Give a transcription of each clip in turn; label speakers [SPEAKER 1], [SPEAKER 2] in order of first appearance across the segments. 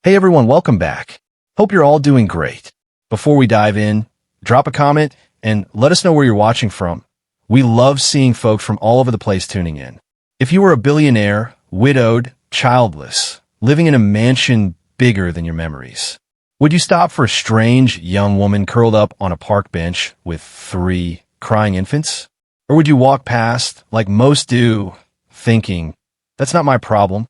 [SPEAKER 1] Hey everyone, welcome back. Hope you're all doing great. Before we dive in, drop a comment and let us know where you're watching from. We love seeing folks from all over the place tuning in. If you were a billionaire, widowed, childless, living in a mansion bigger than your memories, would you stop for a strange young woman curled up on a park bench with 3 crying infants? Or would you walk past, like most do, thinking, that's not my problem?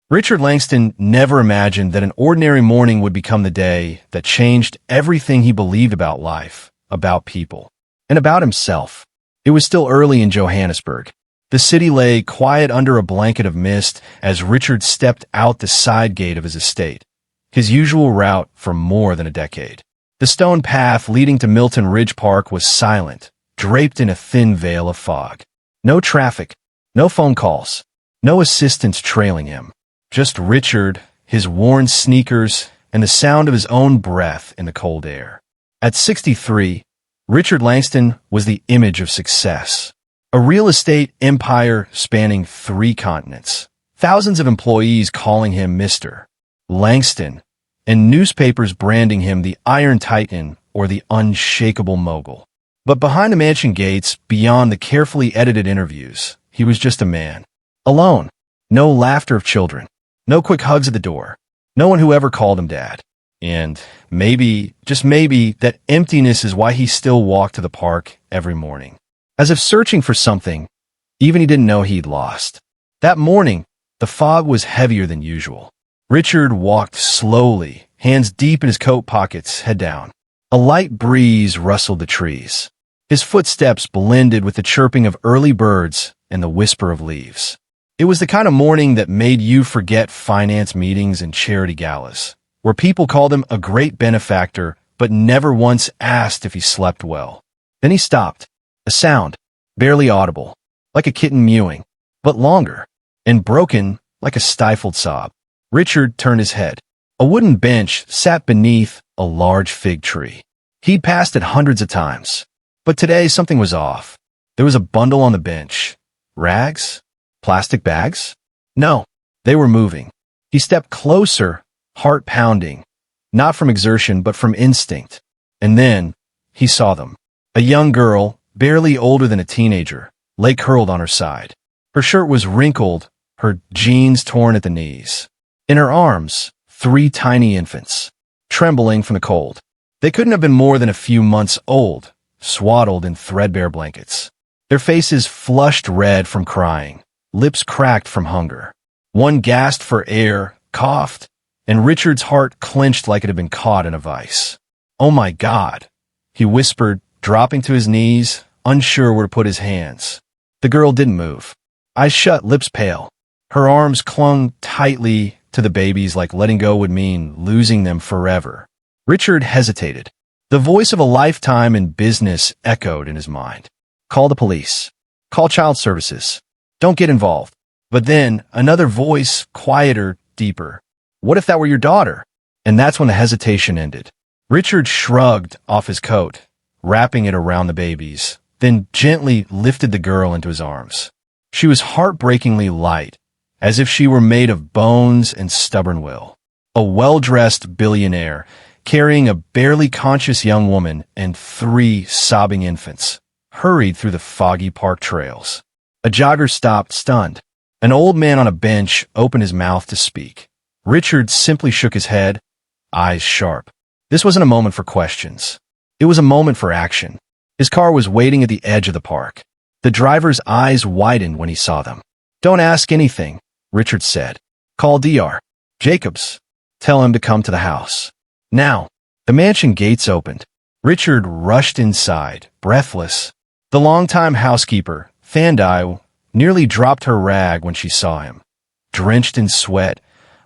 [SPEAKER 1] Richard Langston never imagined that an ordinary morning would become the day that changed everything he believed about life, about people, and about himself. It was still early in Johannesburg. The city lay quiet under a blanket of mist as Richard stepped out the side gate of his estate, his usual route for more than a decade. The stone path leading to Milton Ridge Park was silent, draped in a thin veil of fog. No traffic, no phone calls, no assistants trailing him. Just Richard, his worn sneakers, and the sound of his own breath in the cold air. At 63, Richard Langston was the image of success. A real estate empire spanning 3 continents. Thousands of employees calling him Mr. Langston, and newspapers branding him the Iron Titan or the Unshakable Mogul. But behind the mansion gates, beyond the carefully edited interviews, he was just a man. Alone. No laughter of children. No quick hugs at the door. No one who ever called him dad. And maybe, just maybe, that emptiness is why he still walked to the park every morning. As if searching for something, even he didn't know he'd lost. That morning, the fog was heavier than usual. Richard walked slowly, hands deep in his coat pockets, head down. A light breeze rustled the trees. His footsteps blended with the chirping of early birds and the whisper of leaves. It was the kind of morning that made you forget finance meetings and charity galas, where people called him a great benefactor but never once asked if he slept well. Then he stopped. A sound, barely audible, like a kitten mewing, but longer, and broken like a stifled sob. Richard turned his head. A wooden bench sat beneath a large fig tree. He'd passed it hundreds of times, but today something was off. There was a bundle on the bench. Rags? Plastic bags? No, they were moving. He stepped closer, heart pounding, not from exertion but from instinct. And then he saw them. A young girl, barely older than a teenager, lay curled on her side. Her shirt was wrinkled, her jeans torn at the knees. In her arms, 3 tiny infants, trembling from the cold. They couldn't have been more than a few months old, swaddled in threadbare blankets. Their faces flushed red from crying. Lips cracked from hunger. One gasped for air, coughed, and Richard's heart clenched like it had been caught in a vice. "Oh my God," he whispered, dropping to his knees, unsure where to put his hands. The girl didn't move. Eyes shut, lips pale. Her arms clung tightly to the babies like letting go would mean losing them forever. Richard hesitated. The voice of a lifetime in business echoed in his mind. Call the police. Call child services. Don't get involved. But then, another voice, quieter, deeper. What if that were your daughter? And that's when the hesitation ended. Richard shrugged off his coat, wrapping it around the babies, then gently lifted the girl into his arms. She was heartbreakingly light, as if she were made of bones and stubborn will. A well-dressed billionaire, carrying a barely conscious young woman and 3 sobbing infants, hurried through the foggy park trails. A jogger stopped, stunned. An old man on a bench opened his mouth to speak. Richard simply shook his head, eyes sharp. This wasn't a moment for questions. It was a moment for action. His car was waiting at the edge of the park. The driver's eyes widened when he saw them. "Don't ask anything," Richard said. "Call Dr. Jacobs. Tell him to come to the house." Now, the mansion gates opened. Richard rushed inside, breathless. The longtime housekeeper, Thandai, nearly dropped her rag when she saw him, drenched in sweat,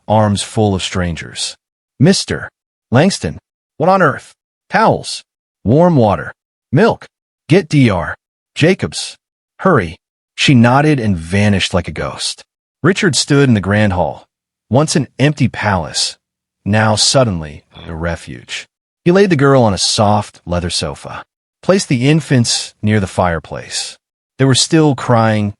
[SPEAKER 1] arms full of strangers. "Mr. Langston, what on earth? Towels, warm water, milk. Get Dr. Jacobs. Hurry." She nodded and vanished like a ghost. Richard stood in the grand hall, once an empty palace, now suddenly a refuge. He laid the girl on a soft leather sofa, placed the infants near the fireplace. They were still crying,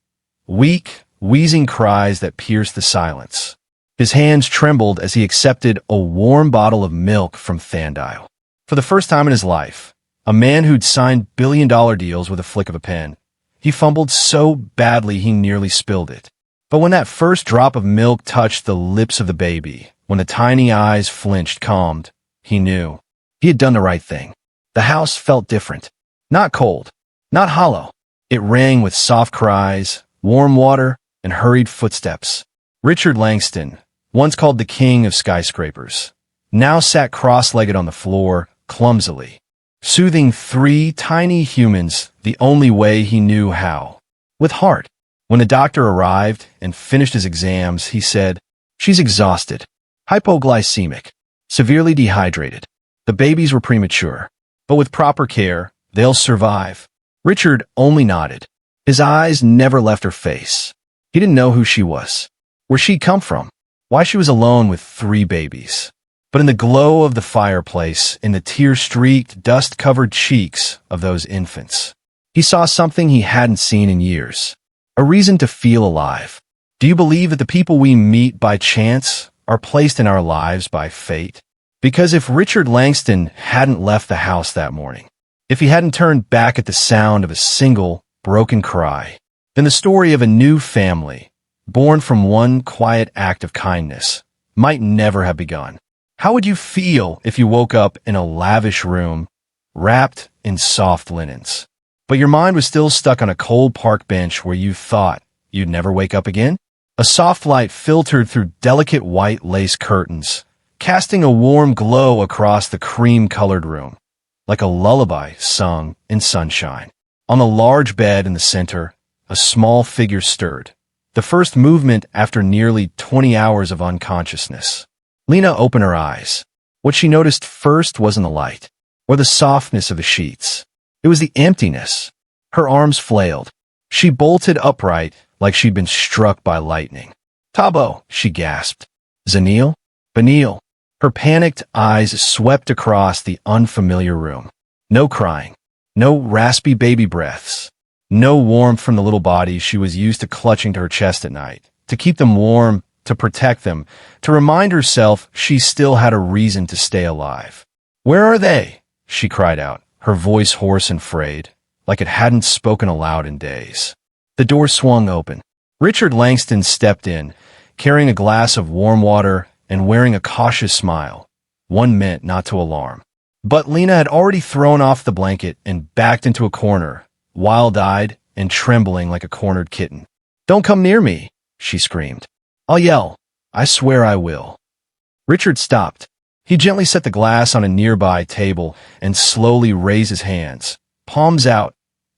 [SPEAKER 1] weak, wheezing cries that pierced the silence. His hands trembled as he accepted a warm bottle of milk from Thandile. For the first time in his life, a man who'd signed billion-dollar deals with a flick of a pen, he fumbled so badly he nearly spilled it. But when that first drop of milk touched the lips of the baby, when the tiny eyes flinched, calmed, he knew. He had done the right thing. The house felt different. Not cold, not hollow. It rang with soft cries, warm water, and hurried footsteps. Richard Langston, once called the king of skyscrapers, now sat cross-legged on the floor, clumsily, soothing three tiny humans the only way he knew how, with heart. When the doctor arrived and finished his exams, he said, "She's exhausted, hypoglycemic, severely dehydrated. The babies were premature, but with proper care, they'll survive." Richard only nodded. His eyes never left her face. He didn't know who she was, where she'd come from, why she was alone with three babies. But in the glow of the fireplace, in the tear-streaked, dust-covered cheeks of those infants, he saw something he hadn't seen in years. A reason to feel alive. Do you believe that the people we meet by chance are placed in our lives by fate? Because if Richard Langston hadn't left the house that morning, if he hadn't turned back at the sound of a single, broken cry, then the story of a new family, born from one quiet act of kindness, might never have begun. How would you feel if you woke up in a lavish room, wrapped in soft linens, but your mind was still stuck on a cold park bench where you thought you'd never wake up again? A soft light filtered through delicate white lace curtains, casting a warm glow across the cream-colored room, like a lullaby sung in sunshine. On the large bed in the center, a small figure stirred, the first movement after nearly 20 hours of unconsciousness. Lena opened her eyes. What she noticed first wasn't the light, or the softness of the sheets. It was the emptiness. Her arms flailed. She bolted upright like she'd been struck by lightning. "Tabo," she gasped. "Zanil? Benil." Her panicked eyes swept across the unfamiliar room. No crying. No raspy baby breaths. No warmth from the little bodies she was used to clutching to her chest at night, to keep them warm, to protect them, to remind herself she still had a reason to stay alive. "Where are they?" she cried out, her voice hoarse and frayed, like it hadn't spoken aloud in days. The door swung open. Richard Langston stepped in, carrying a glass of warm water and wearing a cautious smile, one meant not to alarm. But Lena had already thrown off the blanket and backed into a corner, wild-eyed and trembling like a cornered kitten. "Don't come near me," she screamed. "I'll yell. I swear I will." Richard stopped. He gently set the glass on a nearby table and slowly raised his hands, palms out.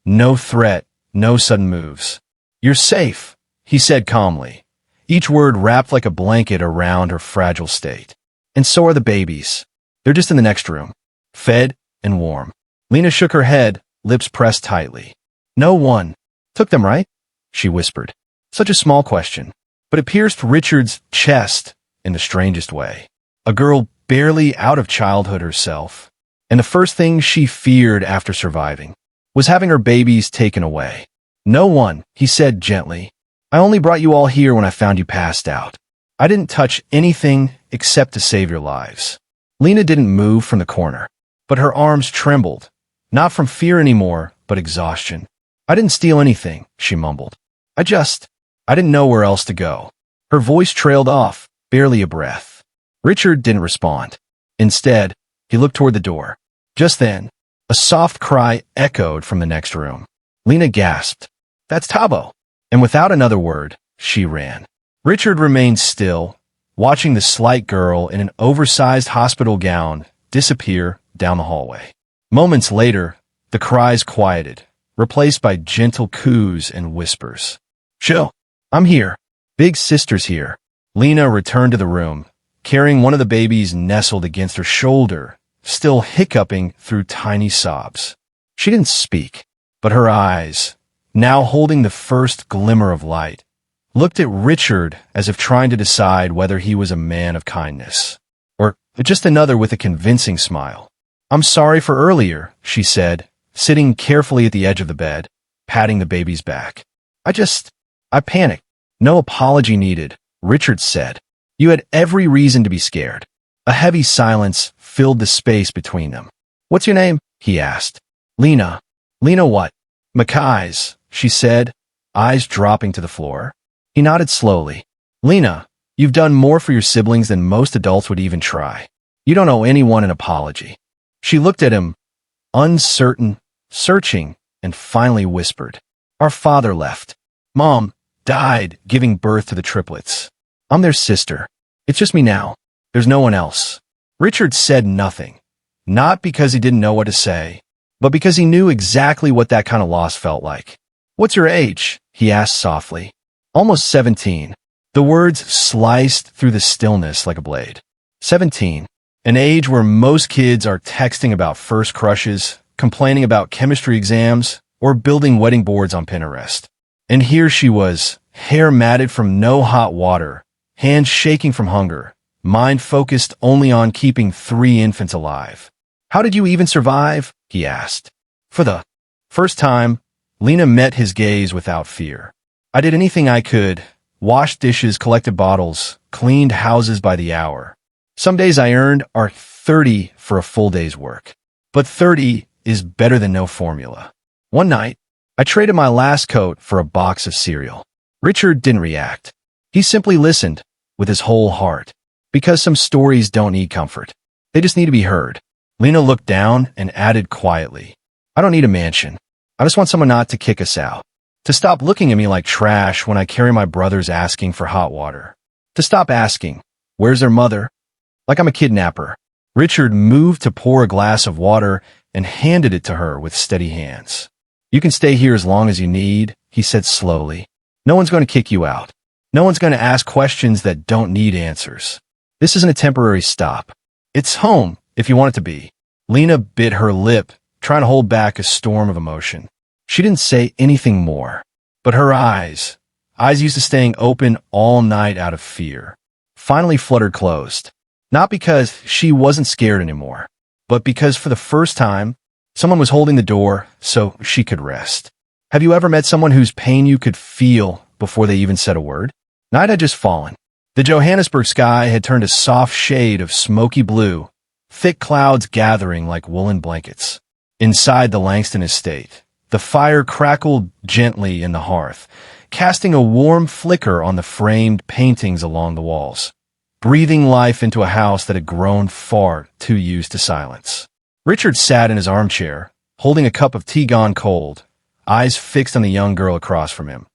[SPEAKER 1] No threat, no sudden moves. "You're safe," he said calmly, each word wrapped like a blanket around her fragile state. "And so are the babies. They're just in the next room, fed and warm." Lena shook her head, lips pressed tightly. "No one took them, right?" she whispered. Such a small question, but it pierced Richard's chest in the strangest way. A girl barely out of childhood herself, and the first thing she feared after surviving was having her babies taken away. "No one," he said gently. "I only brought you all here when I found you passed out. I didn't touch anything except to save your lives." Lena didn't move from the corner, but her arms trembled, not from fear anymore, but exhaustion. "I didn't steal anything," she mumbled. I didn't know where else to go." Her voice trailed off, barely a breath. Richard didn't respond. Instead, he looked toward the door. Just then, a soft cry echoed from the next room. Lena gasped, "That's Tabo!" And without another word, she ran. Richard remained still, watching the slight girl in an oversized hospital gown disappear down the hallway. Moments later, the cries quieted, replaced by gentle coos and whispers. "Chill. I'm here. Big sister's here." Lena returned to the room, carrying one of the babies nestled against her shoulder, still hiccuping through tiny sobs. She didn't speak, but her eyes, now holding the first glimmer of light, looked at Richard as if trying to decide whether he was a man of kindness, or just another with a convincing smile. "I'm sorry for earlier," she said, sitting carefully at the edge of the bed, patting the baby's back. I panicked." "No apology needed," Richard said. You had every reason to be scared. A heavy silence filled the space between them. What's your name? He asked. Lena. Lena what? Mackay's, she said, eyes dropping to the floor. He nodded slowly. Lena, you've done more for your siblings than most adults would even try. You don't owe anyone an apology. She looked at him, uncertain, searching, and finally whispered. Our father left. Mom died giving birth to the triplets. I'm their sister. It's just me now. There's no one else. Richard said nothing, not because he didn't know what to say, but because he knew exactly what that kind of loss felt like. What's your age? He asked softly. Almost 17. The words sliced through the stillness like a blade. 17. An age where most kids are texting about first crushes, complaining about chemistry exams, or building wedding boards on Pinterest. And here she was, hair matted from no hot water, hands shaking from hunger, mind focused only on keeping 3 infants alive. How did you even survive? He asked. For the first time, Lena met his gaze without fear. I did anything I could. Washed dishes, collected bottles, cleaned houses by the hour. Some days I earned are 30 for a full day's work. But 30 is better than no formula. One night, I traded my last coat for a box of cereal. Richard didn't react. He simply listened with his whole heart. Because some stories don't need comfort. They just need to be heard. Lena looked down and added quietly, I don't need a mansion. I just want someone not to kick us out. To stop looking at me like trash when I carry my brothers asking for hot water. To stop asking, where's their mother? Like I'm a kidnapper. Richard moved to pour a glass of water and handed it to her with steady hands. You can stay here as long as you need, he said slowly. No one's going to kick you out. No one's going to ask questions that don't need answers. This isn't a temporary stop. It's home, if you want it to be. Lena bit her lip, trying to hold back a storm of emotion. She didn't say anything more, but her eyes used to staying open all night out of fear, finally fluttered closed. Not because she wasn't scared anymore, but because for the first time, someone was holding the door so she could rest. Have you ever met someone whose pain you could feel before they even said a word? Night had just fallen. The Johannesburg sky had turned a soft shade of smoky blue, thick clouds gathering like woolen blankets. Inside the Langston estate, the fire crackled gently in the hearth, casting a warm flicker on the framed paintings along the walls, breathing life into a house that had grown far too used to silence. Richard sat in his armchair, holding a cup of tea gone cold, eyes fixed on the young girl across from him.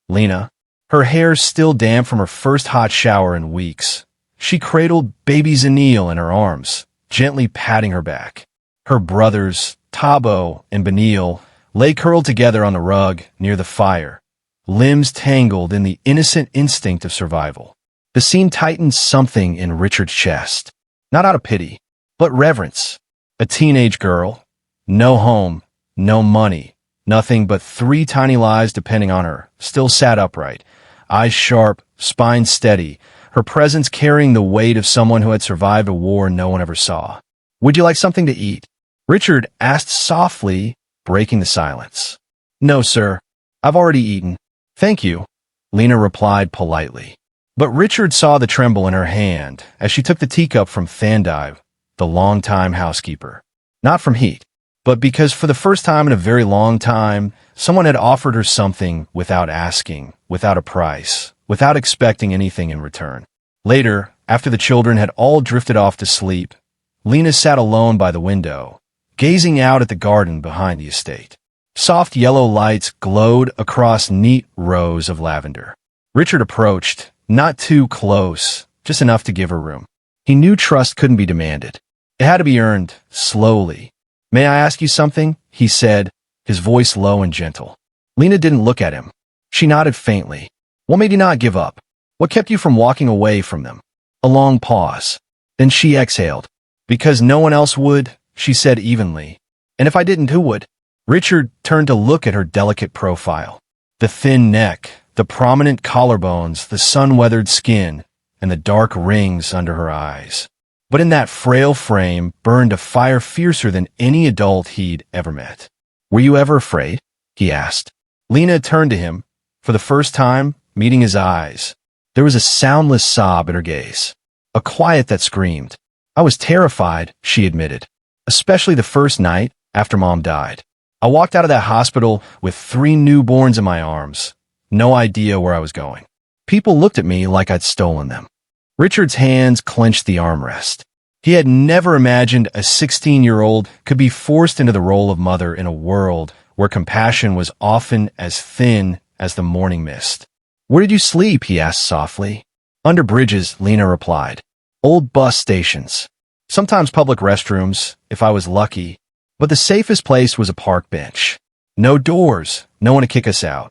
[SPEAKER 1] Lena, her hair still damp from her first hot shower in weeks. She cradled baby Zanil in her arms, gently patting her back. Her brothers, Tabo and Benil, lay curled together on the rug near the fire, limbs tangled in the innocent instinct of survival. The scene tightened something in Richard's chest, not out of pity, but reverence. A teenage girl, no home, no money, nothing but 3 tiny lives depending on her, still sat upright, eyes sharp, spine steady, her presence carrying the weight of someone who had survived a war no one ever saw. Would you like something to eat? Richard asked softly, breaking the silence. No, sir. I've already eaten. Thank you, Lena replied politely. But Richard saw the tremble in her hand as she took the teacup from Thandai, the longtime housekeeper. Not from heat, but because for the first time in a very long time, someone had offered her something without asking, without a price, without expecting anything in return. Later, after the children had all drifted off to sleep, Lena sat alone by the window, gazing out at the garden behind the estate. Soft yellow lights glowed across neat rows of lavender. Richard approached, not too close, just enough to give her room. He knew trust couldn't be demanded. It had to be earned, slowly. May I ask you something? He said, his voice low and gentle. Lena didn't look at him. She nodded faintly. What made you not give up? What kept you from walking away from them? A long pause. Then she exhaled. Because no one else would, she said evenly. And if I didn't, who would? Richard turned to look at her delicate profile. The thin neck, the prominent collarbones, the sun-weathered skin, and the dark rings under her eyes. But in that frail frame burned a fire fiercer than any adult he'd ever met. Were you ever afraid? He asked. Lena turned to him, for the first time, meeting his eyes. There was a soundless sob in her gaze, a quiet that screamed. I was terrified, she admitted, especially the first night after Mom died. I walked out of that hospital with 3 newborns in my arms, no idea where I was going. People looked at me like I'd stolen them. Richard's hands clenched the armrest. He had never imagined a 16-year-old could be forced into the role of mother in a world where compassion was often as thin as the morning mist. Where did you sleep? He asked softly. Under bridges, Lena replied. Old bus stations. Sometimes public restrooms, if I was lucky. But the safest place was a park bench. No doors, no one to kick us out.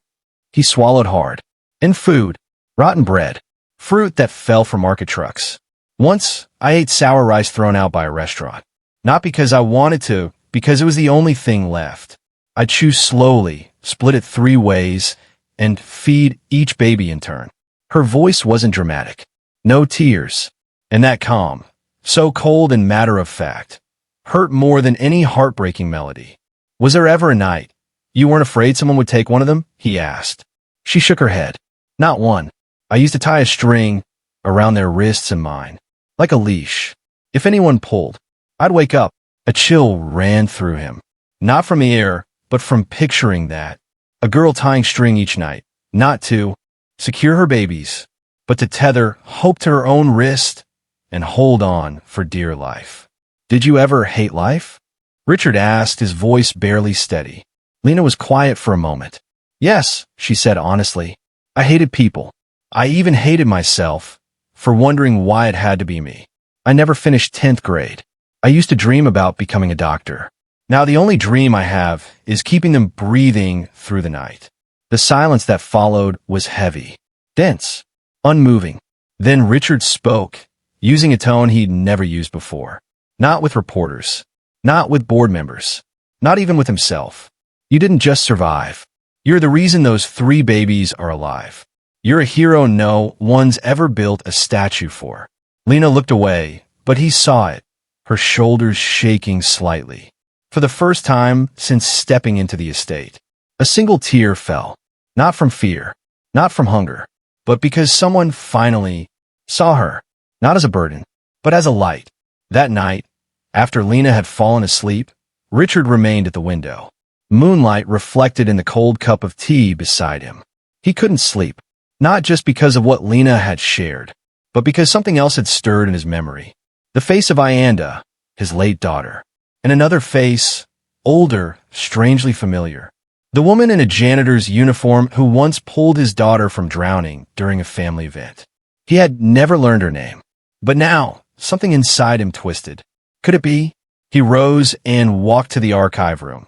[SPEAKER 1] He swallowed hard. And food. Rotten bread. Fruit that fell from market trucks. Once, I ate sour rice thrown out by a restaurant. Not because I wanted to, because it was the only thing left. I'd chew slowly, split it 3 ways, and feed each baby in turn. Her voice wasn't dramatic. No tears. And that calm, so cold and matter-of-fact, hurt more than any heartbreaking melody. Was there ever a night you weren't afraid someone would take one of them? He asked. She shook her head. Not one. I used to tie a string around their wrists and mine, like a leash. If anyone pulled, I'd wake up. A chill ran through him. Not from the air, but from picturing that. A girl tying string each night, not to secure her babies, but to tether hope to her own wrist and hold on for dear life. Did you ever hate life? Richard asked, his voice barely steady. Lena was quiet for a moment. Yes, she said honestly. I hated people. I even hated myself for wondering why it had to be me. I never finished 10th grade. I used to dream about becoming a doctor. Now the only dream I have is keeping them breathing through the night. The silence that followed was heavy, dense, unmoving. Then Richard spoke, using a tone he'd never used before. Not with reporters, not with board members, not even with himself. You didn't just survive. You're the reason those 3 babies are alive. You're a hero no one's ever built a statue for. Lena looked away, but he saw it, her shoulders shaking slightly. For the first time since stepping into the estate, a single tear fell, not from fear, not from hunger, but because someone finally saw her, not as a burden, but as a light. That night, after Lena had fallen asleep, Richard remained at the window. Moonlight reflected in the cold cup of tea beside him. He couldn't sleep, not just because of what Lena had shared, but because something else had stirred in his memory. The face of Ayanda, his late daughter, and another face, older, strangely familiar. The woman in a janitor's uniform who once pulled his daughter from drowning during a family event. He had never learned her name, but now something inside him twisted. Could it be? He rose and walked to the archive room,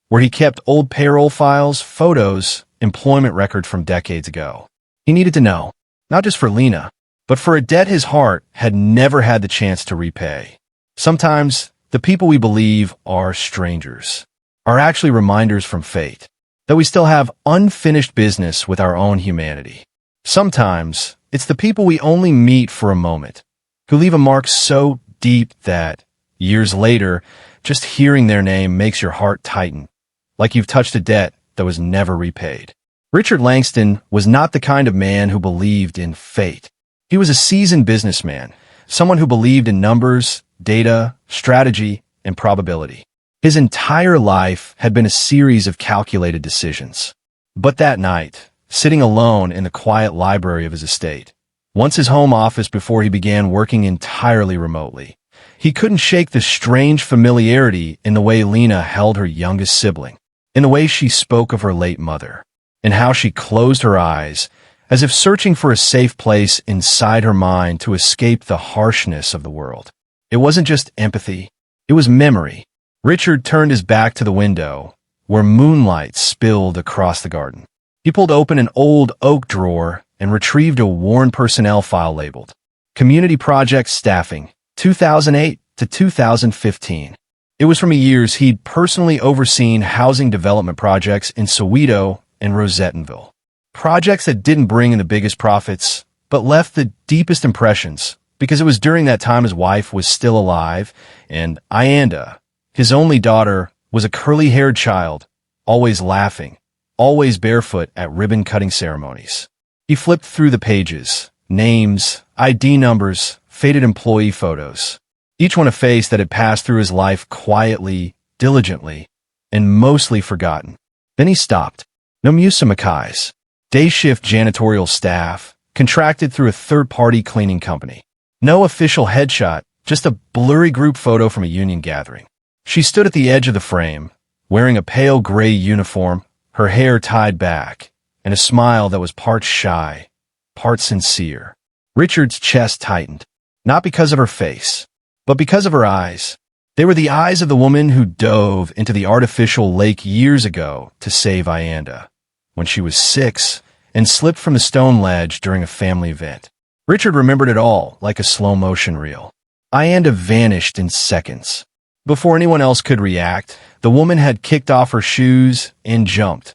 [SPEAKER 1] where he kept old payroll files, photos, employment record from decades ago. He needed to know, not just for Lena, but for a debt his heart had never had the chance to repay. Sometimes, the people we believe are strangers are actually reminders from fate that we still have unfinished business with our own humanity. Sometimes, it's the people we only meet for a moment who leave a mark so deep that, years later, just hearing their name makes your heart tighten, like you've touched a debt that was never repaid. Richard Langston was not the kind of man who believed in fate. He was a seasoned businessman, someone who believed in numbers, data, strategy, and probability. His entire life had been a series of calculated decisions. But that night, sitting alone in the quiet library of his estate, once his home office before he began working entirely remotely, he couldn't shake the strange familiarity in the way Lena held her youngest sibling, in the way she spoke of her late mother, and how she closed her eyes as if searching for a safe place inside her mind to escape the harshness of the world. It wasn't just empathy, it was memory. Richard turned his back to the window, where moonlight spilled across the garden. He pulled open an old oak drawer and retrieved a worn personnel file labeled Community Project Staffing, 2008 to 2015. It was from years he'd personally overseen housing development projects in Soweto and Rosettenville. Projects that didn't bring in the biggest profits, but left the deepest impressions, because it was during that time his wife was still alive, and Ayanda, his only daughter, was a curly-haired child, always laughing, always barefoot at ribbon-cutting ceremonies. He flipped through the pages, names, ID numbers, faded employee photos. Each one a face that had passed through his life quietly, diligently, and mostly forgotten. Then he stopped. No Musa Mackay's. Day shift janitorial staff, contracted through a third-party cleaning company. No official headshot, just a blurry group photo from a union gathering. She stood at the edge of the frame, wearing a pale gray uniform, her hair tied back, and a smile that was part shy, part sincere. Richard's chest tightened, not because of her face, but because of her eyes. They were the eyes of the woman who dove into the artificial lake years ago to save Ayanda, when she was 6, and slipped from the stone ledge during a family event. Richard remembered it all like a slow-motion reel. Ayanda vanished in seconds. Before anyone else could react, the woman had kicked off her shoes and jumped.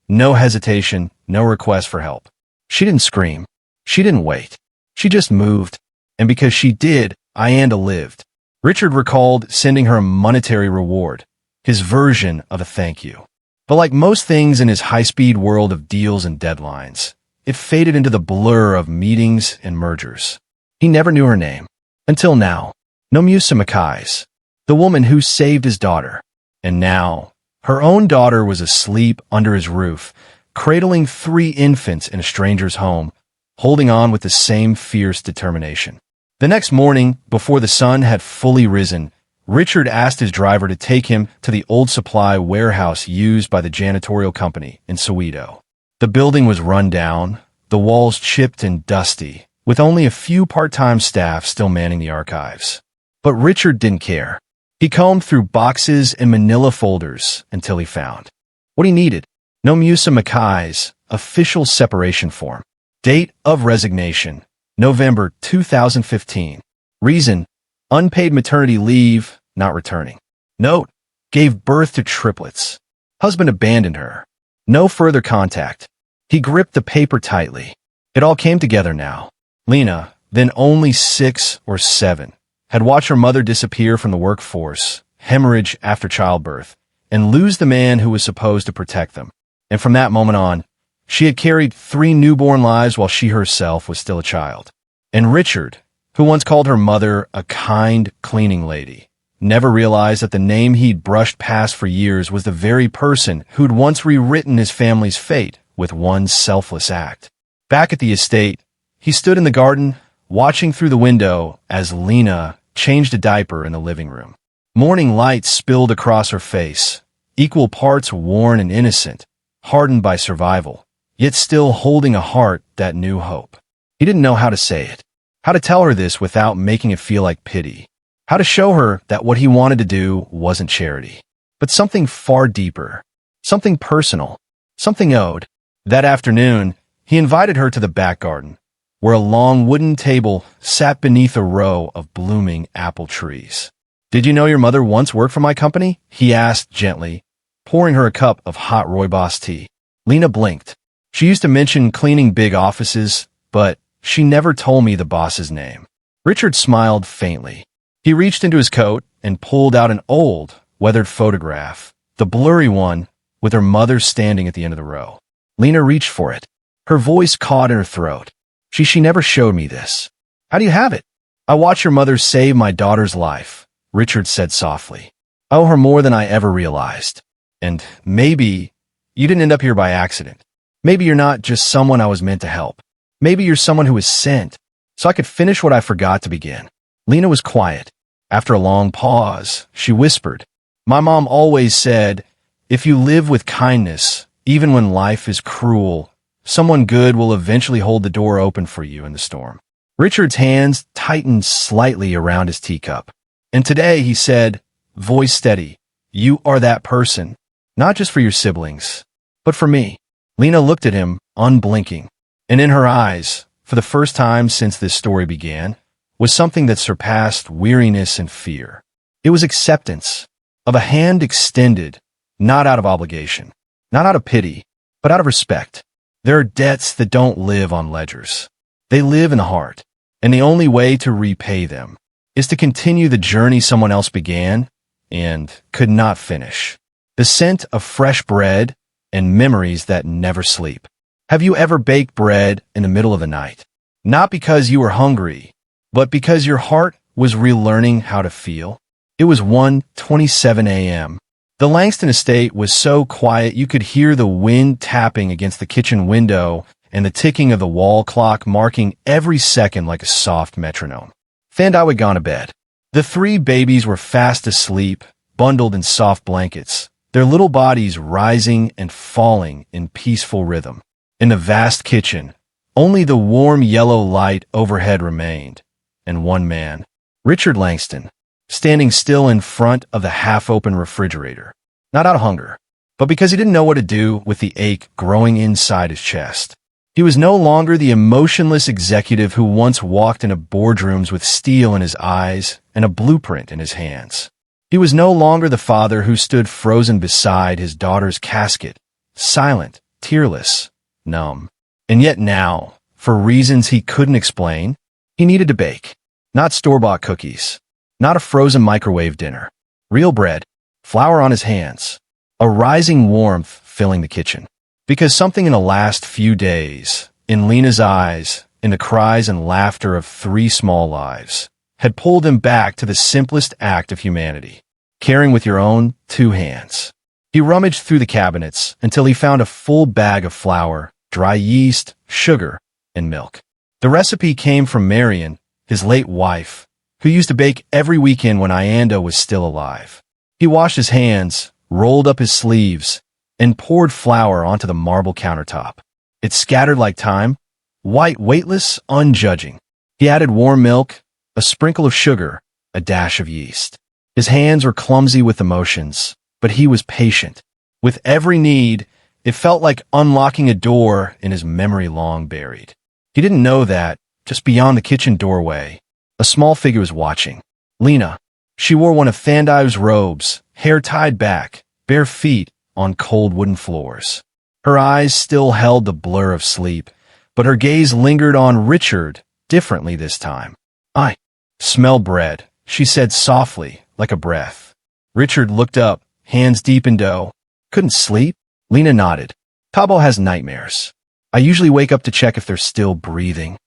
[SPEAKER 1] No hesitation, no request for help. She didn't scream. She didn't wait. She just moved. And because she did, Ayanda lived. Richard recalled sending her a monetary reward, his version of a thank you. But like most things in his high-speed world of deals and deadlines, it faded into the blur of meetings and mergers. He never knew her name. Until now. No Musa Mackay's. The woman who saved his daughter. And now, her own daughter was asleep under his roof, cradling 3 infants in a stranger's home, holding on with the same fierce determination. The next morning, before the sun had fully risen, Richard asked his driver to take him to the old supply warehouse used by the janitorial company in Soweto. The building was run down, the walls chipped and dusty, with only a few part-time staff still manning the archives. But Richard didn't care. He combed through boxes and manila folders until he found what he needed. No Musa Mackay's official separation form. Date of resignation, November 2015. Reason, unpaid maternity leave, not returning. Note, gave birth to triplets. Husband abandoned her. No further contact. He gripped the paper tightly. It all came together now. Lena, then only 6 or 7, had watched her mother disappear from the workforce, hemorrhage after childbirth, and lose the man who was supposed to protect them. And from that moment on, she had carried 3 newborn lives while she herself was still a child. And Richard, who once called her mother a kind cleaning lady, never realized that the name he'd brushed past for years was the very person who'd once rewritten his family's fate with one selfless act. Back at the estate, he stood in the garden, watching through the window as Lena changed a diaper in the living room. Morning light spilled across her face, equal parts worn and innocent, hardened by survival, yet still holding a heart that knew hope. He didn't know how to say it, how to tell her this without making it feel like pity, how to show her that what he wanted to do wasn't charity, but something far deeper, something personal, something owed. That afternoon, he invited her to the back garden, where a long wooden table sat beneath a row of blooming apple trees. "Did you know your mother once worked for my company?" he asked gently, pouring her a cup of hot rooibos tea. Lena blinked. She used to mention cleaning big offices, but she never told me the boss's name. Richard smiled faintly. He reached into his coat and pulled out an old, weathered photograph, the blurry one, with her mother standing at the end of the row. Lena reached for it. Her voice caught in her throat. She never showed me this. "How do you have it?" "I watched your mother save my daughter's life," Richard said softly. "I owe her more than I ever realized. And maybe you didn't end up here by accident. Maybe you're not just someone I was meant to help. Maybe you're someone who was sent, so I could finish what I forgot to begin." Lena was quiet. After a long pause, she whispered, "My mom always said, if you live with kindness, even when life is cruel, someone good will eventually hold the door open for you in the storm." Richard's hands tightened slightly around his teacup. "And today," he said, voice steady, "you are that person, not just for your siblings, but for me." Lena looked at him, unblinking, and in her eyes, for the first time since this story began, was something that surpassed weariness and fear. It was acceptance, of a hand extended, not out of obligation, not out of pity, but out of respect. There are debts that don't live on ledgers. They live in the heart, and the only way to repay them is to continue the journey someone else began and could not finish. The scent of fresh bread and memories that never sleep. Have you ever baked bread in the middle of the night? Not because you were hungry, but because your heart was relearning how to feel. It was 1:27 a.m. The Langston estate was so quiet you could hear the wind tapping against the kitchen window and the ticking of the wall clock marking every second like a soft metronome. Thandai had gone to bed. The three babies were fast asleep, bundled in soft blankets, their little bodies rising and falling in peaceful rhythm. In the vast kitchen, only the warm yellow light overhead remained, and one man, Richard Langston, standing still in front of the half-open refrigerator, not out of hunger, but because he didn't know what to do with the ache growing inside his chest. He was no longer the emotionless executive who once walked into boardrooms with steel in his eyes and a blueprint in his hands. He was no longer the father who stood frozen beside his daughter's casket, silent, tearless, numb. And yet now, for reasons he couldn't explain, he needed to bake. Not store-bought cookies, not a frozen microwave dinner. Real bread, flour on his hands, a rising warmth filling the kitchen. Because something in the last few days, in Lena's eyes, in the cries and laughter of three small lives, had pulled him back to the simplest act of humanity, caring with your own two hands. He rummaged through the cabinets until he found a full bag of flour, dry yeast, sugar, and milk. The recipe came from Marion, his late wife, who used to bake every weekend when Ianda was still alive. He washed his hands, rolled up his sleeves, and poured flour onto the marble countertop. It scattered like time, white, weightless, unjudging. He added warm milk, a sprinkle of sugar, a dash of yeast. His hands were clumsy with emotions, but he was patient. With every knead, it felt like unlocking a door in his memory long buried. He didn't know that, just beyond the kitchen doorway, a small figure was watching. Lena. She wore one of Thandai's robes, hair tied back, bare feet, on cold wooden floors. Her eyes still held the blur of sleep, but her gaze lingered on Richard, differently this time. "I smell bread," she said softly, like a breath. Richard looked up, hands deep in dough. "Couldn't sleep?" Lena nodded. "Tabo has nightmares. I usually wake up to check if they're still breathing."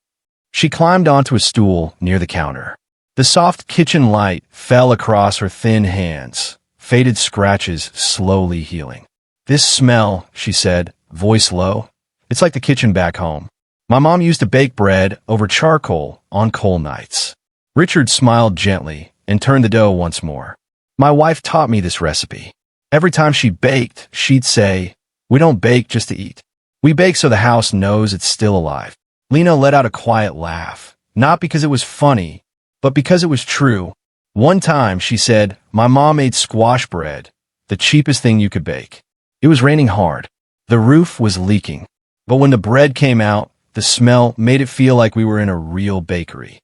[SPEAKER 1] She climbed onto a stool near the counter. The soft kitchen light fell across her thin hands, faded scratches slowly healing. "This smell," she said, voice low, "it's like the kitchen back home. My mom used to bake bread over charcoal on cold nights." Richard smiled gently and turned the dough once more. "My wife taught me this recipe. Every time she baked, she'd say, 'We don't bake just to eat. We bake so the house knows it's still alive.'" Lena let out a quiet laugh, not because it was funny, but because it was true. One time, she said, "My mom made squash bread, the cheapest thing you could bake. It was raining hard. The roof was leaking. But when the bread came out, the smell made it feel like we were in a real bakery."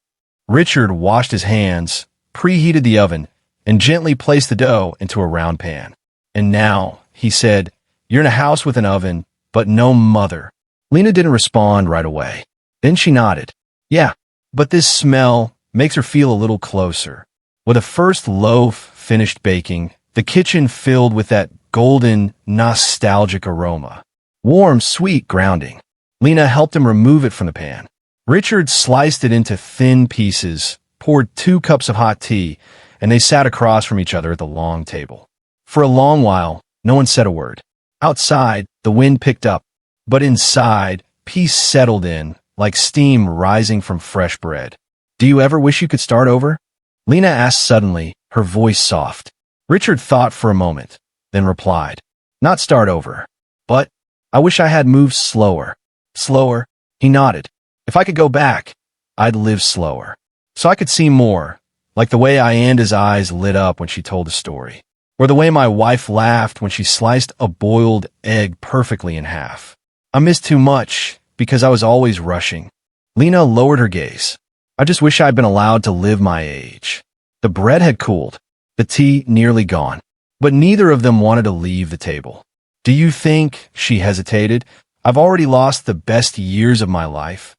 [SPEAKER 1] Richard washed his hands, preheated the oven, and gently placed the dough into a round pan. "And now," he said, "you're in a house with an oven, but no mother." Lena didn't respond right away. Then she nodded. "Yeah, but this smell makes her feel a little closer." With a first loaf finished baking, the kitchen filled with that golden, nostalgic aroma. Warm, sweet grounding. Lena helped him remove it from the pan. Richard sliced it into thin pieces, poured 2 cups of hot tea, and they sat across from each other at the long table. For a long while, no one said a word. Outside, the wind picked up, but inside, peace settled in, like steam rising from fresh bread. "Do you ever wish you could start over?" Lena asked suddenly, her voice soft. Richard thought for a moment, then replied, "Not start over, but I wish I had moved slower." "Slower?" He nodded. "If I could go back, I'd live slower. So I could see more, like the way Ianda's eyes lit up when she told the story, or the way my wife laughed when she sliced a boiled egg perfectly in half. I missed too much because I was always rushing." Lena lowered her gaze. "I just wish I'd been allowed to live my age." The bread had cooled, the tea nearly gone, but neither of them wanted to leave the table. "Do you think," she hesitated, "I've already lost the best years of my life?"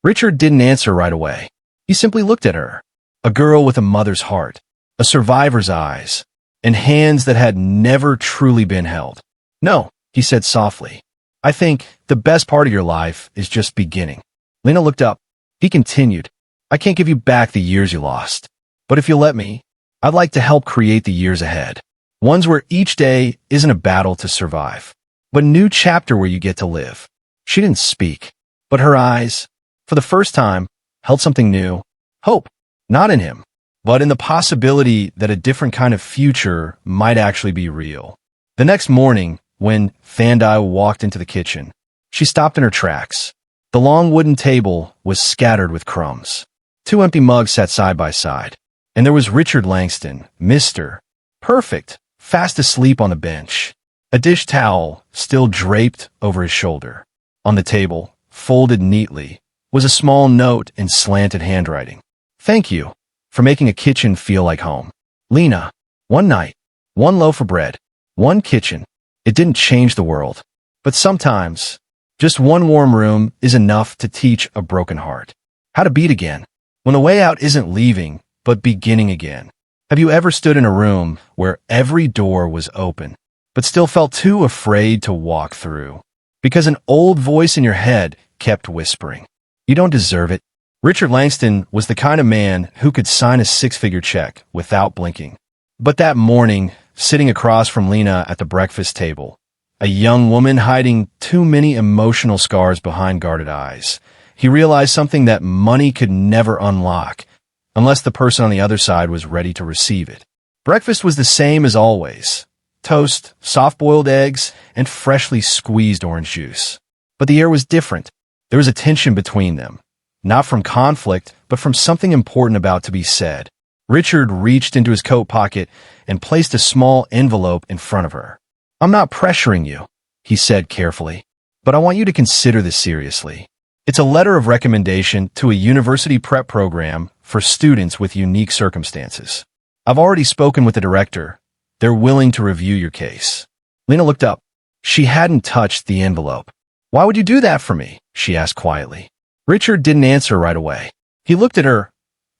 [SPEAKER 1] Richard didn't answer right away. He simply looked at her, a girl with a mother's heart, a survivor's eyes, and hands that had never truly been held. "No," he said softly. "I think the best part of your life is just beginning." Lena looked up. He continued, I can't give you back the years you lost. But if you'll let me, I'd like to help create the years ahead. Ones where each day isn't a battle to survive, but a new chapter where you get to live. She didn't speak, but her eyes, for the first time, held something new. Hope, not in him, but in the possibility that a different kind of future might actually be real. The next morning, when Thandai walked into the kitchen, she stopped in her tracks. The long wooden table was scattered with crumbs. 2 empty mugs sat side by side, and there was Richard Langston, Mr. Perfect, fast asleep on the bench. A dish towel still draped over his shoulder. On the table, folded neatly, was a small note in slanted handwriting. Thank you for making a kitchen feel like home. Lena, one night, one loaf of bread, one kitchen. It didn't change the world, but sometimes just one warm room is enough to teach a broken heart how to beat again, when the way out isn't leaving, but beginning again. Have you ever stood in a room where every door was open, but still felt too afraid to walk through? Because an old voice in your head kept whispering, you don't deserve it. Richard Langston was the kind of man who could sign a 6-figure check without blinking. But that morning, sitting across from Lena at the breakfast table, a young woman hiding too many emotional scars behind guarded eyes, he realized something that money could never unlock, unless the person on the other side was ready to receive it. Breakfast was the same as always. Toast, soft-boiled eggs, and freshly squeezed orange juice. But the air was different. There was a tension between them. Not from conflict, but from something important about to be said. Richard reached into his coat pocket and placed a small envelope in front of her. I'm not pressuring you, he said carefully, but I want you to consider this seriously. It's a letter of recommendation to a university prep program for students with unique circumstances. I've already spoken with the director. They're willing to review your case. Lena looked up. She hadn't touched the envelope. Why would you do that for me? She asked quietly. Richard didn't answer right away. He looked at her,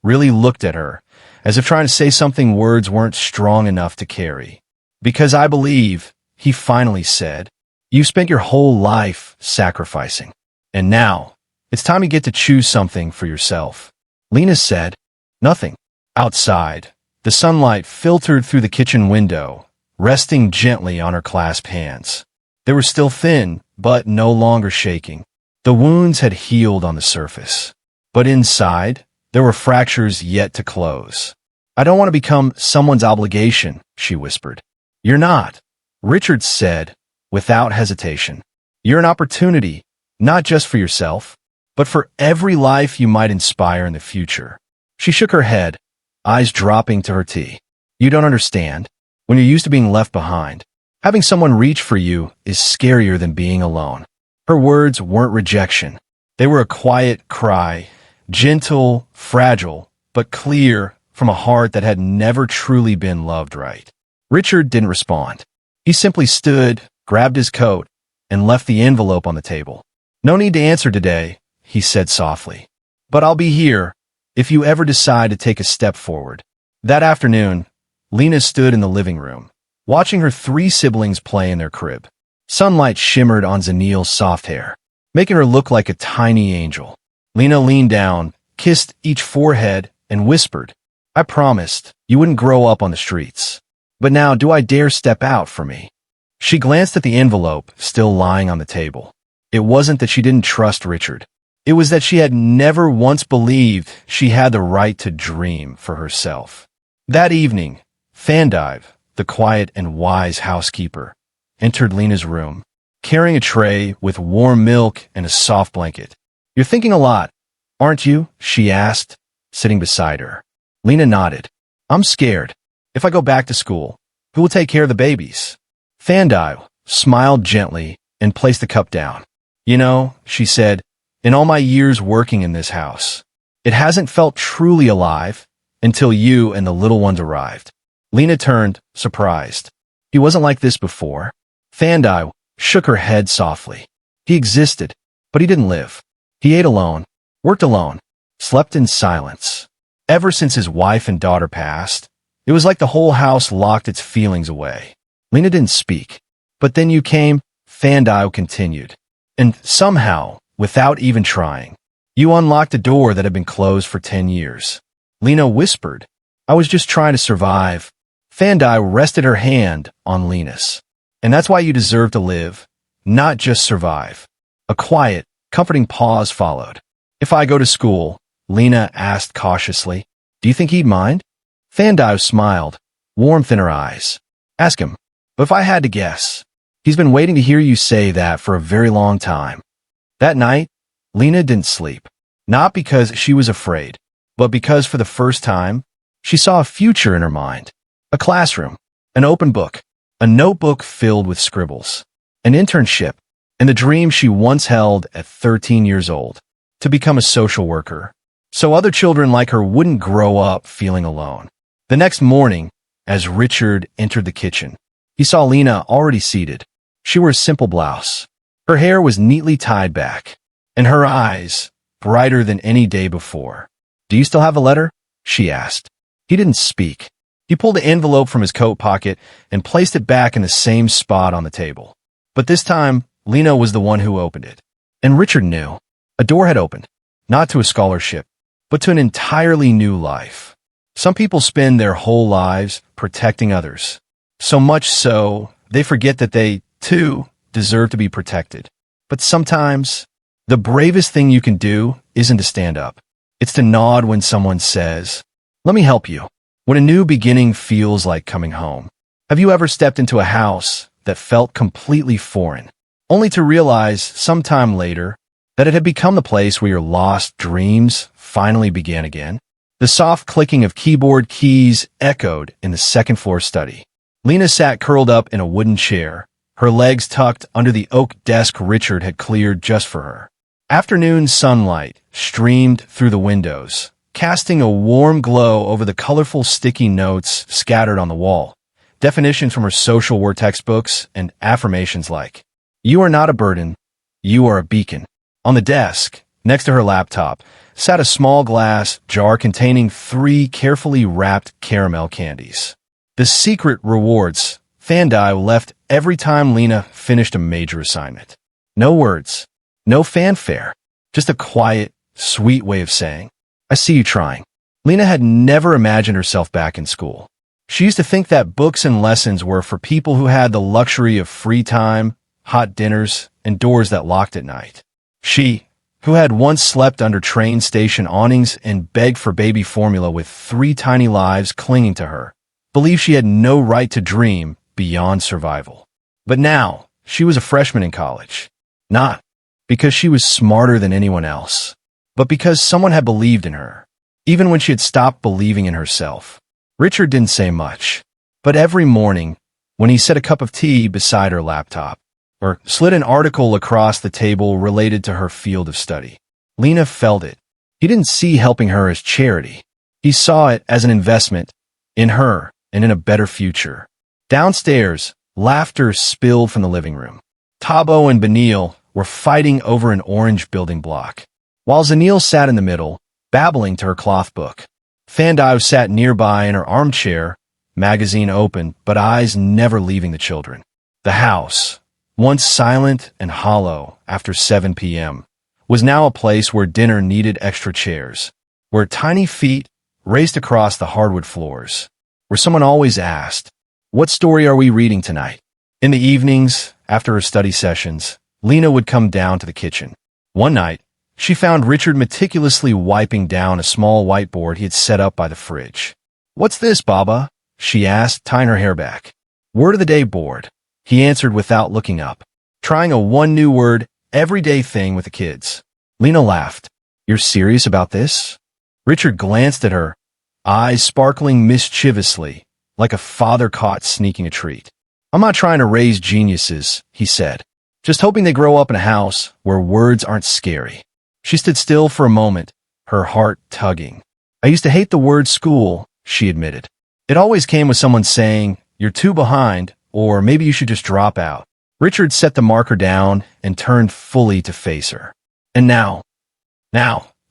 [SPEAKER 1] really looked at her, as if trying to say something words weren't strong enough to carry. Because I believe, he finally said, you spent your whole life sacrificing. And now, it's time you get to choose something for yourself. Lena said, nothing. Outside, the sunlight filtered through the kitchen window, resting gently on her clasped hands. They were still thin, but no longer shaking. The wounds had healed on the surface. But inside, there were fractures yet to close. I don't want to become someone's obligation, she whispered. You're not, Richard said, without hesitation. You're an opportunity, not just for yourself, but for every life you might inspire in the future. She shook her head, eyes dropping to her tea. You don't understand. When you're used to being left behind, having someone reach for you is scarier than being alone. Her words weren't rejection. They were a quiet cry, gentle, fragile, but clear from a heart that had never truly been loved right. Richard didn't respond. He simply stood, grabbed his coat, and left the envelope on the table. No need to answer today, he said softly. But I'll be here if you ever decide to take a step forward. That afternoon, Lena stood in the living room, watching her 3 siblings play in their crib. Sunlight shimmered on Zanil's soft hair, making her look like a tiny angel. Lena leaned down, kissed each forehead, and whispered, I promised you wouldn't grow up on the streets. But now do I dare step out for me? She glanced at the envelope still lying on the table. It wasn't that she didn't trust Richard. It was that she had never once believed she had the right to dream for herself. That evening, Thandai, the quiet and wise housekeeper, entered Lena's room, carrying a tray with warm milk and a soft blanket. You're thinking a lot, aren't you? She asked, sitting beside her. Lena nodded. I'm scared. If I go back to school, who will take care of the babies? Thandai smiled gently and placed the cup down. You know, she said, in all my years working in this house, it hasn't felt truly alive until you and the little ones arrived. Lena turned, surprised. He wasn't like this before. Thandai shook her head softly. He existed, but he didn't live. He ate alone, worked alone, slept in silence. Ever since his wife and daughter passed, it was like the whole house locked its feelings away. Lena didn't speak. But then you came, Thandai continued. And somehow, without even trying, You unlocked a door that had been closed for 10 years. Lena whispered. I was just trying to survive. Fandai rested her hand on Lena's. And that's why you deserve to live, not just survive. A quiet, comforting pause followed. If I go to school, Lena asked cautiously, do you think he'd mind? Fandai smiled, warmth in her eyes. Ask him. But if I had to guess, he's been waiting to hear you say that for a very long time. That night, Lena didn't sleep. Not because she was afraid, but because for the first time, she saw a future in her mind. A classroom, an open book, a notebook filled with scribbles, an internship, and the dream she once held at 13 years old, to become a social worker, so other children like her wouldn't grow up feeling alone. The next morning, as Richard entered the kitchen, he saw Lena already seated. She wore a simple blouse. Her hair was neatly tied back, and her eyes brighter than any day before. Do you still have a letter? She asked. He didn't speak. He pulled the envelope from his coat pocket and placed it back in the same spot on the table. But this time, Lena was the one who opened it. And Richard knew. A door had opened, not to a scholarship, but to an entirely new life. Some people spend their whole lives protecting others. So much so, they forget that they, too, deserve to be protected. But sometimes, the bravest thing you can do isn't to stand up. It's to nod when someone says, let me help you. When a new beginning feels like coming home. Have you ever stepped into a house that felt completely foreign, only to realize sometime later that it had become the place where your lost dreams finally began again? The soft clicking of keyboard keys echoed in the second-floor study. Lena sat curled up in a wooden chair, her legs tucked under the oak desk Richard had cleared just for her. Afternoon sunlight streamed through the windows, casting a warm glow over the colorful sticky notes scattered on the wall, definitions from her social work textbooks, and affirmations like, you are not a burden, you are a beacon. On the desk, next to her laptop, sat a small glass jar containing 3 carefully wrapped caramel candies. The secret rewards Fandai left every time Lena finished a major assignment. No words, no fanfare, just a quiet, sweet way of saying, I see you trying. Lena had never imagined herself back in school. She used to think that books and lessons were for people who had the luxury of free time, hot dinners, and doors that locked at night. She, who had once slept under train station awnings and begged for baby formula with 3 tiny lives clinging to her, believed she had no right to dream beyond survival. But now, she was a freshman in college. Not because she was smarter than anyone else, but because someone had believed in her, even when she had stopped believing in herself. Richard didn't say much, but every morning, when he set a cup of tea beside her laptop, or slid an article across the table related to her field of study, Lena felt it. He didn't see helping her as charity. He saw it as an investment in her and in a better future. Downstairs, laughter spilled from the living room. Tabo and Benil were fighting over an orange building block, while Zanil sat in the middle, babbling to her cloth book. Fandai sat nearby in her armchair, magazine open, but eyes never leaving the children. The house, once silent and hollow after 7 p.m., was now a place where dinner needed extra chairs, where tiny feet raced across the hardwood floors, where someone always asked, what story are we reading tonight? In the evenings, after her study sessions, Lena would come down to the kitchen. One night, she found Richard meticulously wiping down a small whiteboard he had set up by the fridge. What's this, Baba? She asked, tying her hair back. Word of the day board, he answered without looking up, trying a one new word, everyday thing with the kids. Lena laughed. You're serious about this? Richard glanced at her, eyes sparkling mischievously, like a father caught sneaking a treat. I'm not trying to raise geniuses, he said. Just hoping they grow up in a house where words aren't scary. She stood still for a moment, her heart tugging. I used to hate the word school, she admitted. It always came with someone saying, you're too behind, or maybe you should just drop out. Richard set the marker down and turned fully to face her. And now,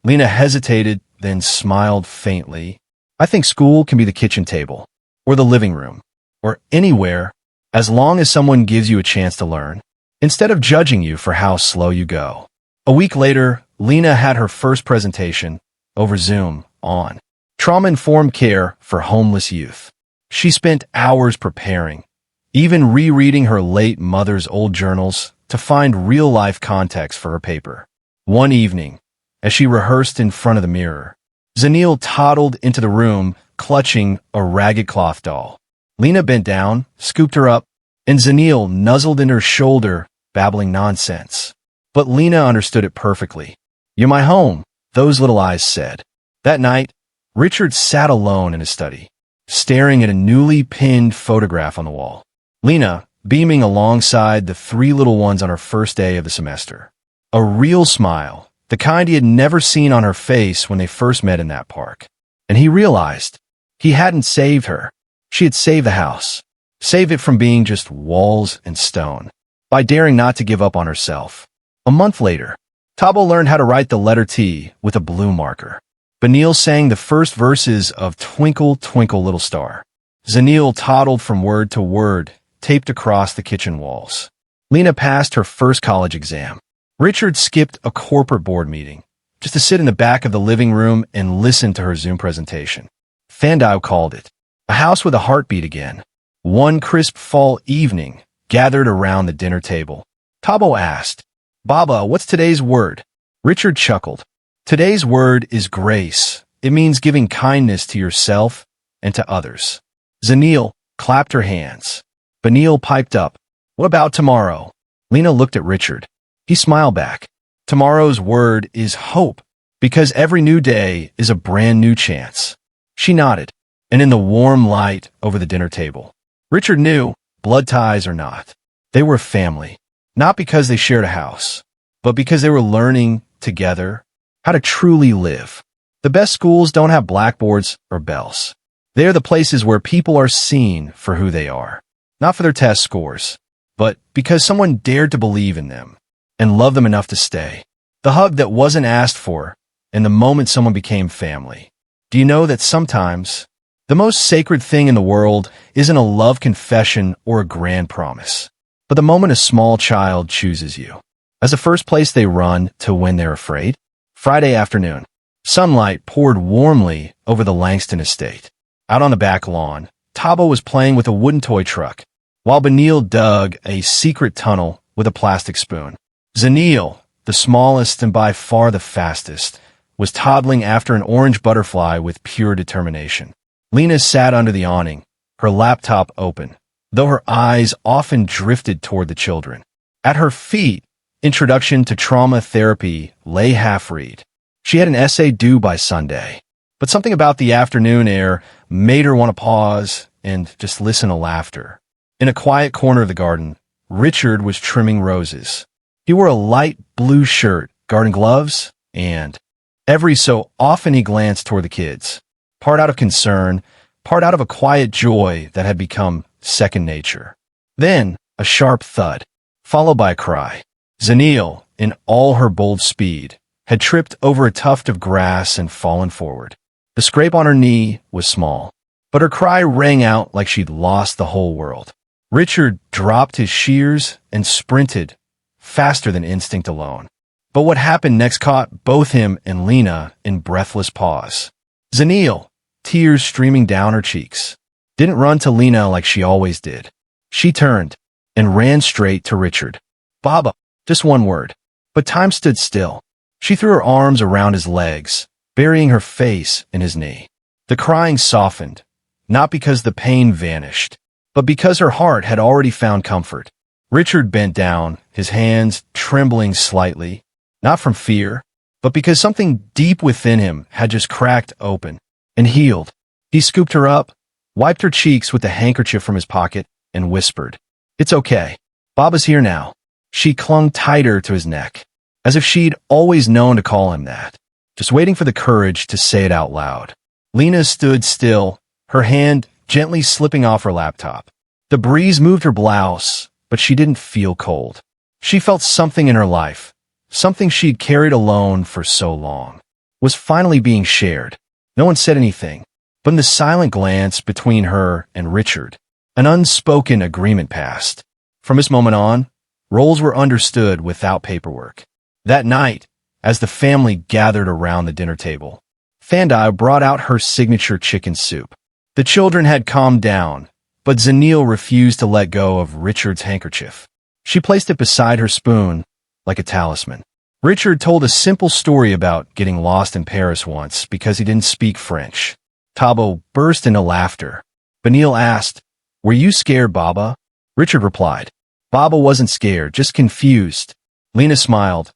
[SPEAKER 1] Lena hesitated, then smiled faintly. I think school can be the kitchen table, or the living room, or anywhere, as long as someone gives you a chance to learn, instead of judging you for how slow you go. A week later, Lena had her first presentation, over Zoom, on trauma-informed care for homeless youth. She spent hours preparing, even rereading her late mother's old journals to find real-life context for her paper. One evening, as she rehearsed in front of the mirror, Zanil toddled into the room, clutching a ragged cloth doll. Lena bent down, scooped her up, and Zanil nuzzled in her shoulder, babbling nonsense. But Lena understood it perfectly. "You're my home," those little eyes said. That night, Richard sat alone in his study, staring at a newly pinned photograph on the wall. Lena, beaming alongside the three little ones on her first day of the semester. A real smile, the kind he had never seen on her face when they first met in that park. And he realized he hadn't saved her. She had saved the house, saved it from being just walls and stone, by daring not to give up on herself. A month later, Tabo learned how to write the letter T with a blue marker. Benil sang the first verses of Twinkle, Twinkle, Little Star. Zanil toddled from word to word, taped across the kitchen walls. Lena passed her first college exam. Richard skipped a corporate board meeting, just to sit in the back of the living room and listen to her Zoom presentation. Fandau called it a house with a heartbeat again. One crisp fall evening, gathered around the dinner table. Tabo asked, "Baba, what's today's word?" Richard chuckled. "Today's word is grace. It means giving kindness to yourself and to others." Zanil clapped her hands. Benil piped up, "What about tomorrow?" Lena looked at Richard. He smiled back. "Tomorrow's word is hope, because every new day is a brand new chance." She nodded, and in the warm light over the dinner table, Richard knew, blood ties or not, they were family. Not because they shared a house, but because they were learning together how to truly live. The best schools don't have blackboards or bells. They are the places where people are seen for who they are, not for their test scores, but because someone dared to believe in them and love them enough to stay. The hug that wasn't asked for, and the moment someone became family. Do you know that sometimes the most sacred thing in the world isn't a love confession or a grand promise, but the moment a small child chooses you as the first place they run to when they're afraid? Friday afternoon. Sunlight poured warmly over the Langston estate. Out on the back lawn, Tabo was playing with a wooden toy truck, while Benil dug a secret tunnel with a plastic spoon. Zanil, the smallest and by far the fastest, was toddling after an orange butterfly with pure determination. Lena sat under the awning, her laptop open, though her eyes often drifted toward the children. At her feet, Introduction to Trauma Therapy lay half-read. She had an essay due by Sunday, but something about the afternoon air made her want to pause and just listen to laughter. In a quiet corner of the garden, Richard was trimming roses. He wore a light blue shirt, garden gloves, and every so often he glanced toward the kids, part out of concern, part out of a quiet joy that had become second nature. Then, a sharp thud, followed by a cry. Zanil, in all her bold speed, had tripped over a tuft of grass and fallen forward. The scrape on her knee was small, but her cry rang out like she'd lost the whole world. Richard dropped his shears and sprinted, faster than instinct alone. But what happened next caught both him and Lena in breathless pause. Zanil, tears streaming down her cheeks, didn't run to Lena like she always did. She turned and ran straight to Richard. "Baba," just one word. But time stood still. She threw her arms around his legs, burying her face in his knee. The crying softened, not because the pain vanished, but because her heart had already found comfort. Richard bent down, his hands trembling slightly, not from fear, but because something deep within him had just cracked open and healed. He scooped her up, wiped her cheeks with the handkerchief from his pocket, and whispered, "It's okay. Baba's here now." She clung tighter to his neck, as if she'd always known to call him that, just waiting for the courage to say it out loud. Lena stood still, her hand gently slipping off her laptop. The breeze moved her blouse, but she didn't feel cold. She felt something in her life, something she'd carried alone for so long, was finally being shared. No one said anything, but in the silent glance between her and Richard, an unspoken agreement passed. From this moment on, roles were understood without paperwork. That night, as the family gathered around the dinner table. Fandai brought out her signature chicken soup. The children had calmed down, but Zanil refused to let go of Richard's handkerchief. She placed it beside her spoon, like a talisman. Richard told a simple story about getting lost in Paris once because he didn't speak French. Tabo burst into laughter. Benil asked, "Were you scared, Baba?" Richard replied, "Baba wasn't scared, just confused." Lena smiled,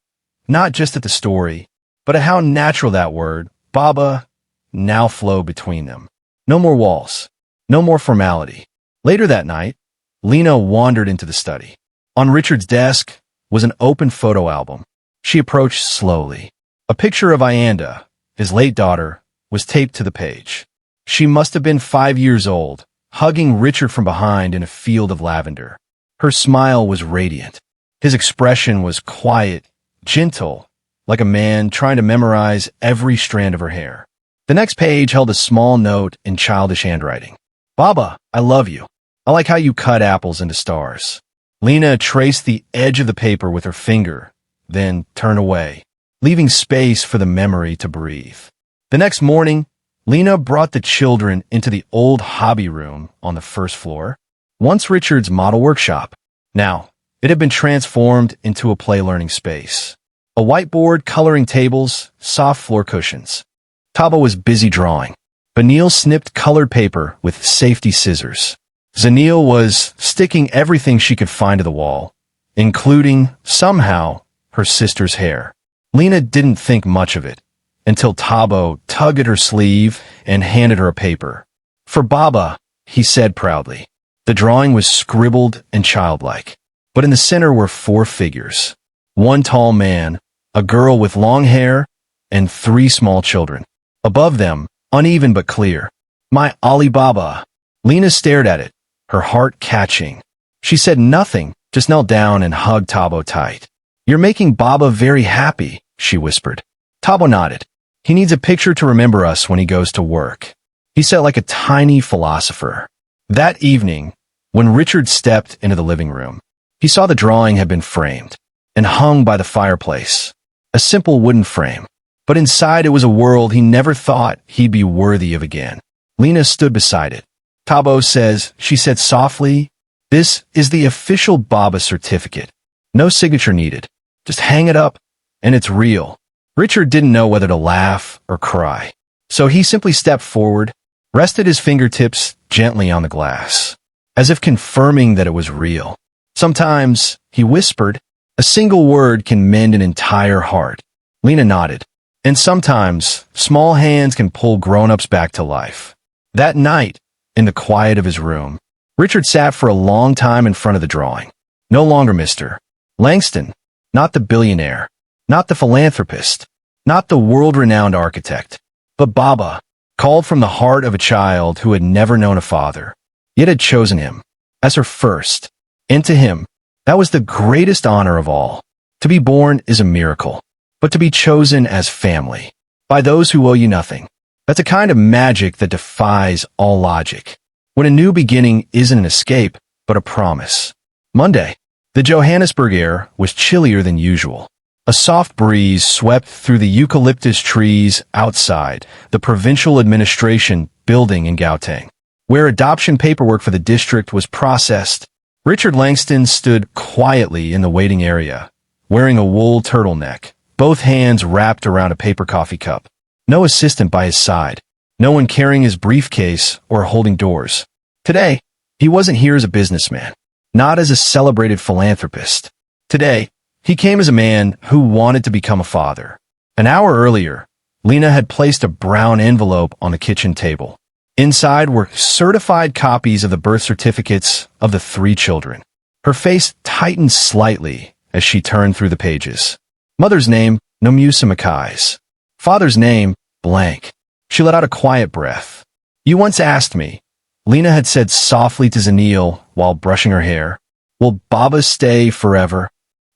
[SPEAKER 1] not just at the story, but at how natural that word, Baba, now flowed between them. No more walls. No more formality. Later that night, Lena wandered into the study. On Richard's desk was an open photo album. She approached slowly. A picture of Ayanda, his late daughter, was taped to the page. She must have been 5 years old, hugging Richard from behind in a field of lavender. Her smile was radiant. His expression was quiet, gentle, like a man trying to memorize every strand of her hair. The next page held a small note in childish handwriting. "Baba, I love you. I like how you cut apples into stars." Lena traced the edge of the paper with her finger, then turned away, leaving space for the memory to breathe. The next morning, Lena brought the children into the old hobby room on the first floor, once Richard's model workshop. Now, it had been transformed into a play-learning space. A whiteboard, coloring tables, soft floor cushions. Taba was busy drawing. Benil snipped colored paper with safety scissors. Zanil was sticking everything she could find to the wall, including, somehow, her sister's hair. Lena didn't think much of it, until Tabo tugged at her sleeve and handed her a paper. "For Baba," he said proudly. The drawing was scribbled and childlike, but in the center were 4 figures. One tall man, a girl with long hair, and 3 small children. Above them, uneven but clear, "My Ali Baba." Lena stared at it, her heart catching. She said nothing, just knelt down and hugged Tabo tight. "You're making Baba very happy," she whispered. Tabo nodded. "He needs a picture to remember us when he goes to work," he said like a tiny philosopher. That evening, when Richard stepped into the living room, he saw the drawing had been framed and hung by the fireplace. A simple wooden frame. But inside it was a world he never thought he'd be worthy of again. Lena stood beside it. Tabo says, she said softly, "This is the official Baba certificate. No signature needed. Just hang it up, and it's real." Richard didn't know whether to laugh or cry. So he simply stepped forward, rested his fingertips gently on the glass, as if confirming that it was real. "Sometimes," he whispered, "a single word can mend an entire heart." Lena nodded. "And sometimes, small hands can pull grown-ups back to life." That night, in the quiet of his room, Richard sat for a long time in front of the drawing. No longer Mr. Langston, not the billionaire, not the philanthropist, not the world-renowned architect, but Baba, called from the heart of a child who had never known a father, yet had chosen him as her first. And to him, that was the greatest honor of all. To be born is a miracle, but to be chosen as family, by those who owe you nothing, that's a kind of magic that defies all logic. When a new beginning isn't an escape, but a promise. Monday, the Johannesburg air was chillier than usual. A soft breeze swept through the eucalyptus trees outside the provincial administration building in Gauteng, where adoption paperwork for the district was processed. Richard Langston stood quietly in the waiting area, wearing a wool turtleneck, both hands wrapped around a paper coffee cup. No assistant by his side, no one carrying his briefcase or holding doors. Today, he wasn't here as a businessman, not as a celebrated philanthropist. Today, he came as a man who wanted to become a father. An hour earlier, Lena had placed a brown envelope on the kitchen table. Inside were certified copies of the birth certificates of the 3 children. Her face tightened slightly as she turned through the pages. Mother's name, Nomusa Makai's. Father's name, blank. She let out a quiet breath. "You once asked me," Lena had said softly to Zanil while brushing her hair, "will Baba stay forever?"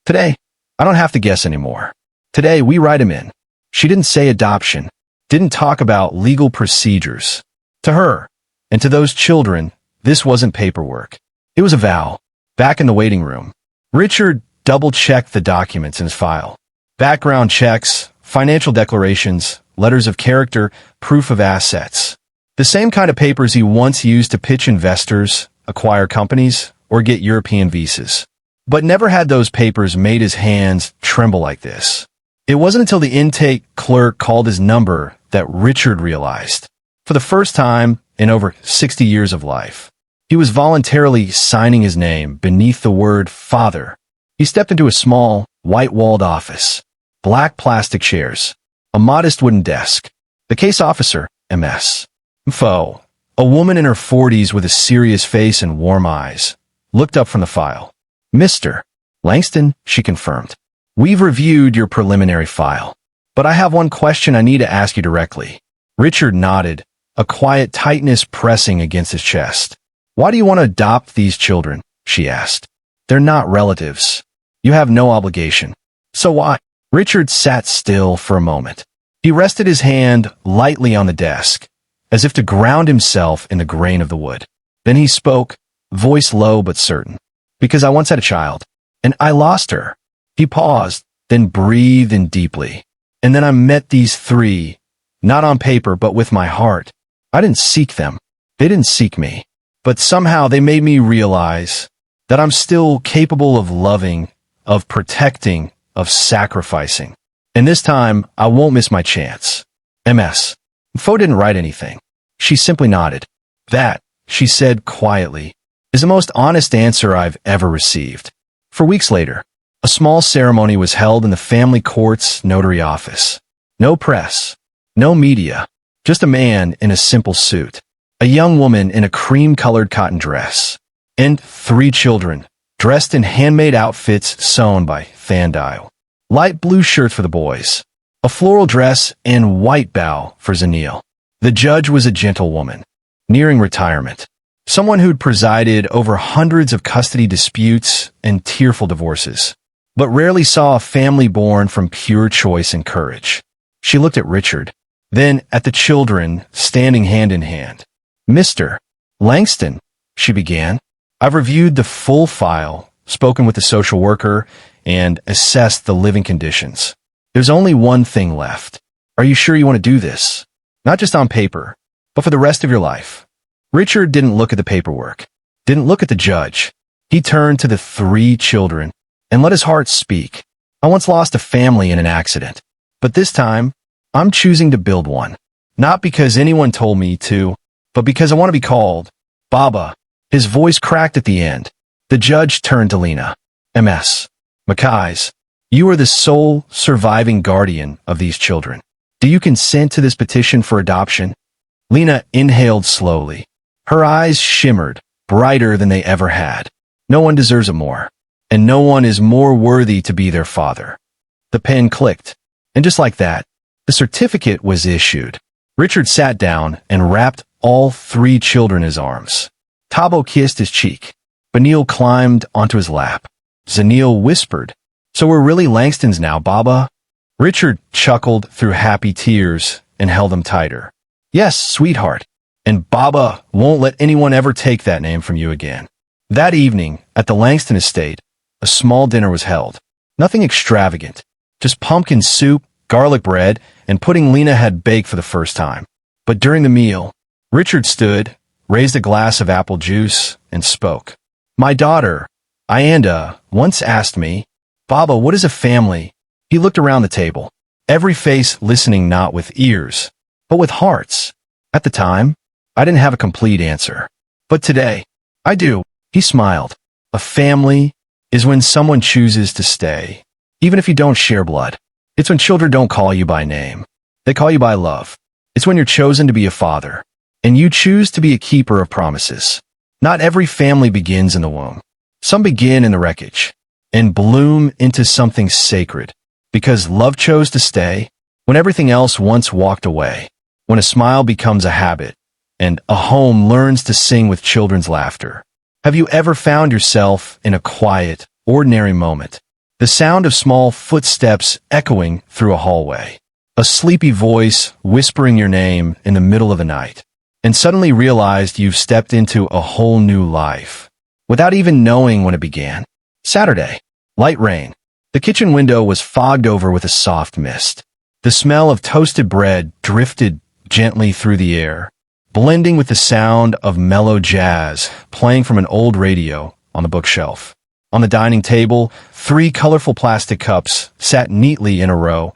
[SPEAKER 1] Today, I don't have to guess anymore. Today, we write him in. She didn't say adoption, didn't talk about legal procedures. To her, and to those children, this wasn't paperwork. It was a vow. Back in the waiting room, Richard double-checked the documents in his file. Background checks, financial declarations, letters of character, proof of assets. The same kind of papers he once used to pitch investors, acquire companies, or get European visas. But never had those papers made his hands tremble like this. It wasn't until the intake clerk called his number that Richard realized, for the first time in over 60 years of life, he was voluntarily signing his name beneath the word father. He stepped into a small, white-walled office, black plastic chairs, a modest wooden desk. The case officer, MS. Info, a woman in her 40s with a serious face and warm eyes, looked up from the file. Mr. Langston, she confirmed. We've reviewed your preliminary file, but I have one question I need to ask you directly. Richard nodded, a quiet tightness pressing against his chest. Why do you want to adopt these children? She asked. They're not relatives. You have no obligation. So why? Richard sat still for a moment. He rested his hand lightly on the desk, as if to ground himself in the grain of the wood. Then he spoke, voice low but certain. Because I once had a child, and I lost her. He paused, then breathed in deeply. And then I met these three, not on paper but with my heart. I didn't seek them. They didn't seek me. But somehow they made me realize that I'm still capable of loving, of protecting, of sacrificing. And this time, I won't miss my chance. MS. Fo didn't write anything. She simply nodded. That, she said quietly, is the most honest answer I've ever received. For weeks later, a small ceremony was held in the family court's notary office. No press, no media, just a man in a simple suit, a young woman in a cream-colored cotton dress, and 3 children, dressed in handmade outfits sewn by Thandile. Light blue shirts for the boys, a floral dress and white bow for Zanil. The judge was a gentle woman, nearing retirement, someone who'd presided over hundreds of custody disputes and tearful divorces, but rarely saw a family born from pure choice and courage. She looked at Richard, then at the children standing hand in hand. Mr. Langston, she began, I've reviewed the full file, spoken with the social worker, and assessed the living conditions. There's only one thing left. Are you sure you want to do this? Not just on paper, but for the rest of your life. Richard didn't look at the paperwork, didn't look at the judge. He turned to the 3 children and let his heart speak. I once lost a family in an accident, but this time, I'm choosing to build one. Not because anyone told me to, but because I want to be called Baba. His voice cracked at the end. The judge turned to Lena. MS. Mackay's, you are the sole surviving guardian of these children. Do you consent to this petition for adoption? Lena inhaled slowly. Her eyes shimmered, brighter than they ever had. No one deserves it more, and no one is more worthy to be their father. The pen clicked, and just like that, the certificate was issued. Richard sat down and wrapped all 3 children in his arms. Tabo kissed his cheek. Benil climbed onto his lap. Zanil whispered, So we're really Langstons now, Baba? Richard chuckled through happy tears and held them tighter. Yes, sweetheart. And Baba won't let anyone ever take that name from you again. That evening, at the Langston estate, a small dinner was held. Nothing extravagant, just pumpkin soup, garlic bread, and pudding Lena had baked for the first time. But during the meal, Richard stood, raised a glass of apple juice, and spoke. My daughter, Ayanda, once asked me, Baba, what is a family? He looked around the table, every face listening not with ears, but with hearts. At the time, I didn't have a complete answer. But today, I do. He smiled. A family is when someone chooses to stay, even if you don't share blood. It's when children don't call you by name. They call you by love. It's when you're chosen to be a father, and you choose to be a keeper of promises. Not every family begins in the womb. Some begin in the wreckage, and bloom into something sacred, because love chose to stay when everything else once walked away, when a smile becomes a habit, and a home learns to sing with children's laughter. Have you ever found yourself in a quiet, ordinary moment? The sound of small footsteps echoing through a hallway. A sleepy voice whispering your name in the middle of the night. And suddenly realized you've stepped into a whole new life, without even knowing when it began. Saturday. Light rain. The kitchen window was fogged over with a soft mist. The smell of toasted bread drifted gently through the air, blending with the sound of mellow jazz playing from an old radio on the bookshelf. On the dining table, 3 colorful plastic cups sat neatly in a row,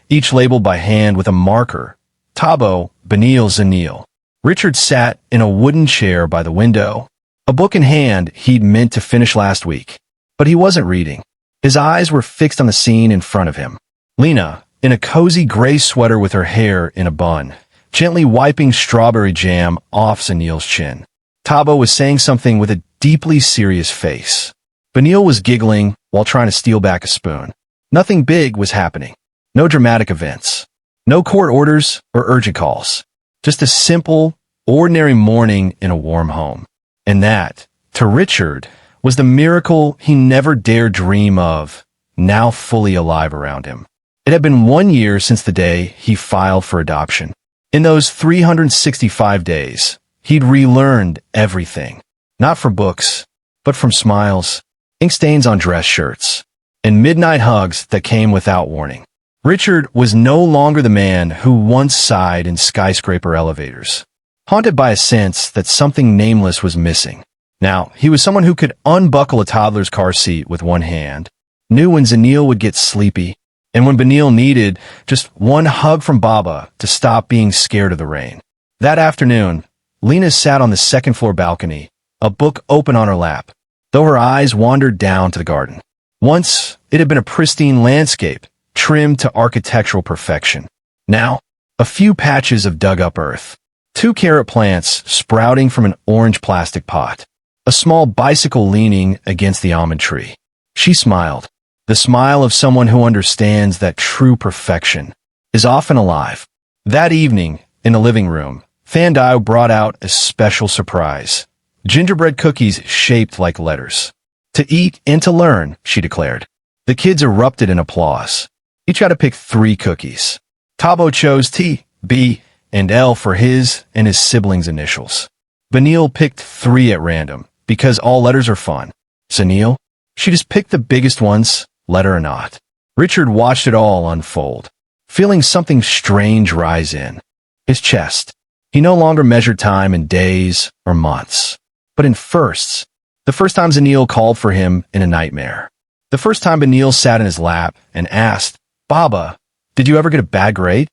[SPEAKER 1] each labeled by hand with a marker. Tabo, Benil, Zanil. Richard sat in a wooden chair by the window, a book in hand he'd meant to finish last week. But he wasn't reading. His eyes were fixed on the scene in front of him. Lena, in a cozy gray sweater with her hair in a bun, gently wiping strawberry jam off Zanil's chin. Tabo was saying something with a deeply serious face. Benil was giggling while trying to steal back a spoon. Nothing big was happening. No dramatic events. No court orders or urgent calls. Just a simple, ordinary morning in a warm home. And that, to Richard, was the miracle he never dared dream of, now fully alive around him. It had been 1 year since the day he filed for adoption. In those 365 days, he'd relearned everything. Not from books, but from smiles, ink stains on dress shirts, and midnight hugs that came without warning. Richard was no longer the man who once sighed in skyscraper elevators, haunted by a sense that something nameless was missing. Now, he was someone who could unbuckle a toddler's car seat with one hand, knew when Zanil would get sleepy, and when Benil needed just one hug from Baba to stop being scared of the rain. That afternoon, Lena sat on the second-floor balcony, a book open on her lap, though her eyes wandered down to the garden. Once, it had been a pristine landscape, trimmed to architectural perfection. Now, a few patches of dug-up earth, 2 carrot plants sprouting from an orange plastic pot, a small bicycle leaning against the almond tree. She smiled, the smile of someone who understands that true perfection is often alive. That evening, in the living room, Thandai brought out a special surprise. Gingerbread cookies shaped like letters. To eat and to learn, she declared. The kids erupted in applause. Each had to pick 3 cookies. Tabo chose T, B, and L for his and his siblings' initials. Benil picked 3 at random, because all letters are fun. Zanil? She just picked the biggest ones, letter or not. Richard watched it all unfold, feeling something strange rise in his chest. He no longer measured time in days or months, but in firsts. The first time Zanil called for him in a nightmare. The first time Benil sat in his lap and asked, Baba, did you ever get a bad grade?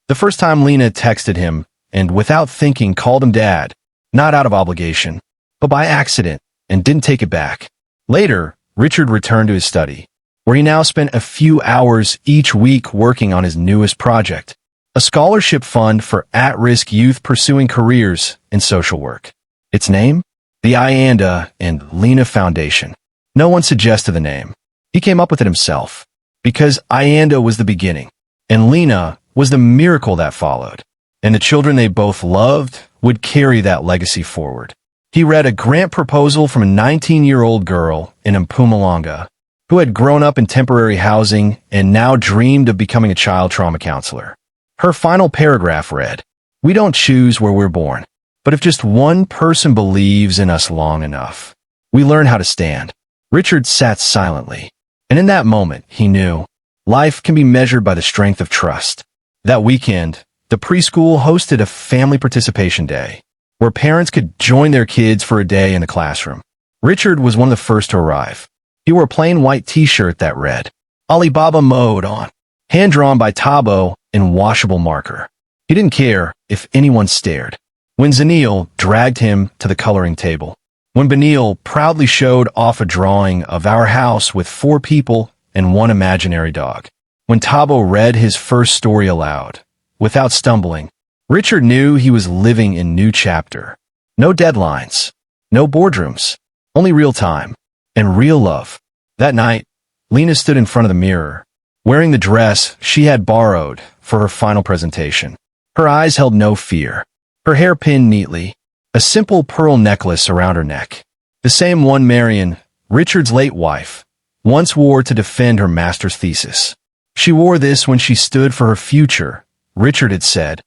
[SPEAKER 1] The first time Lena texted him and, without thinking, called him Dad, not out of obligation, but by accident, and didn't take it back. Later, Richard returned to his study, where he now spent a few hours each week working on his newest project, a scholarship fund for at-risk youth pursuing careers in social work. Its name? The Ayanda and Lena Foundation. No one suggested the name. He came up with it himself, because Ayanda was the beginning, and Lena was the miracle that followed, and the children they both loved would carry that legacy forward. He read a grant proposal from a 19-year-old girl in Mpumalanga who had grown up in temporary housing and now dreamed of becoming a child trauma counselor. Her final paragraph read, "We don't choose where we're born, but if just one person believes in us long enough, we learn how to stand." Richard sat silently, and in that moment, he knew life can be measured by the strength of trust. That weekend, the preschool hosted a family participation day, where parents could join their kids for a day in the classroom. Richard was one of the first to arrive. He wore a plain white t-shirt that read, Alibaba Mode on, hand-drawn by Tabo in washable marker. He didn't care if anyone stared. When Zanil dragged him to the coloring table, when Benil proudly showed off a drawing of our house with 4 people and 1 imaginary dog, when Tabo read his first story aloud, without stumbling, Richard knew he was living in a new chapter. No deadlines, no boardrooms, only real time and real love. That night, Lena stood in front of the mirror, wearing the dress she had borrowed for her final presentation. Her eyes held no fear, her hair pinned neatly, a simple pearl necklace around her neck. The same one Marion, Richard's late wife, once wore to defend her master's thesis. She wore this when she stood for her future, Richard had said,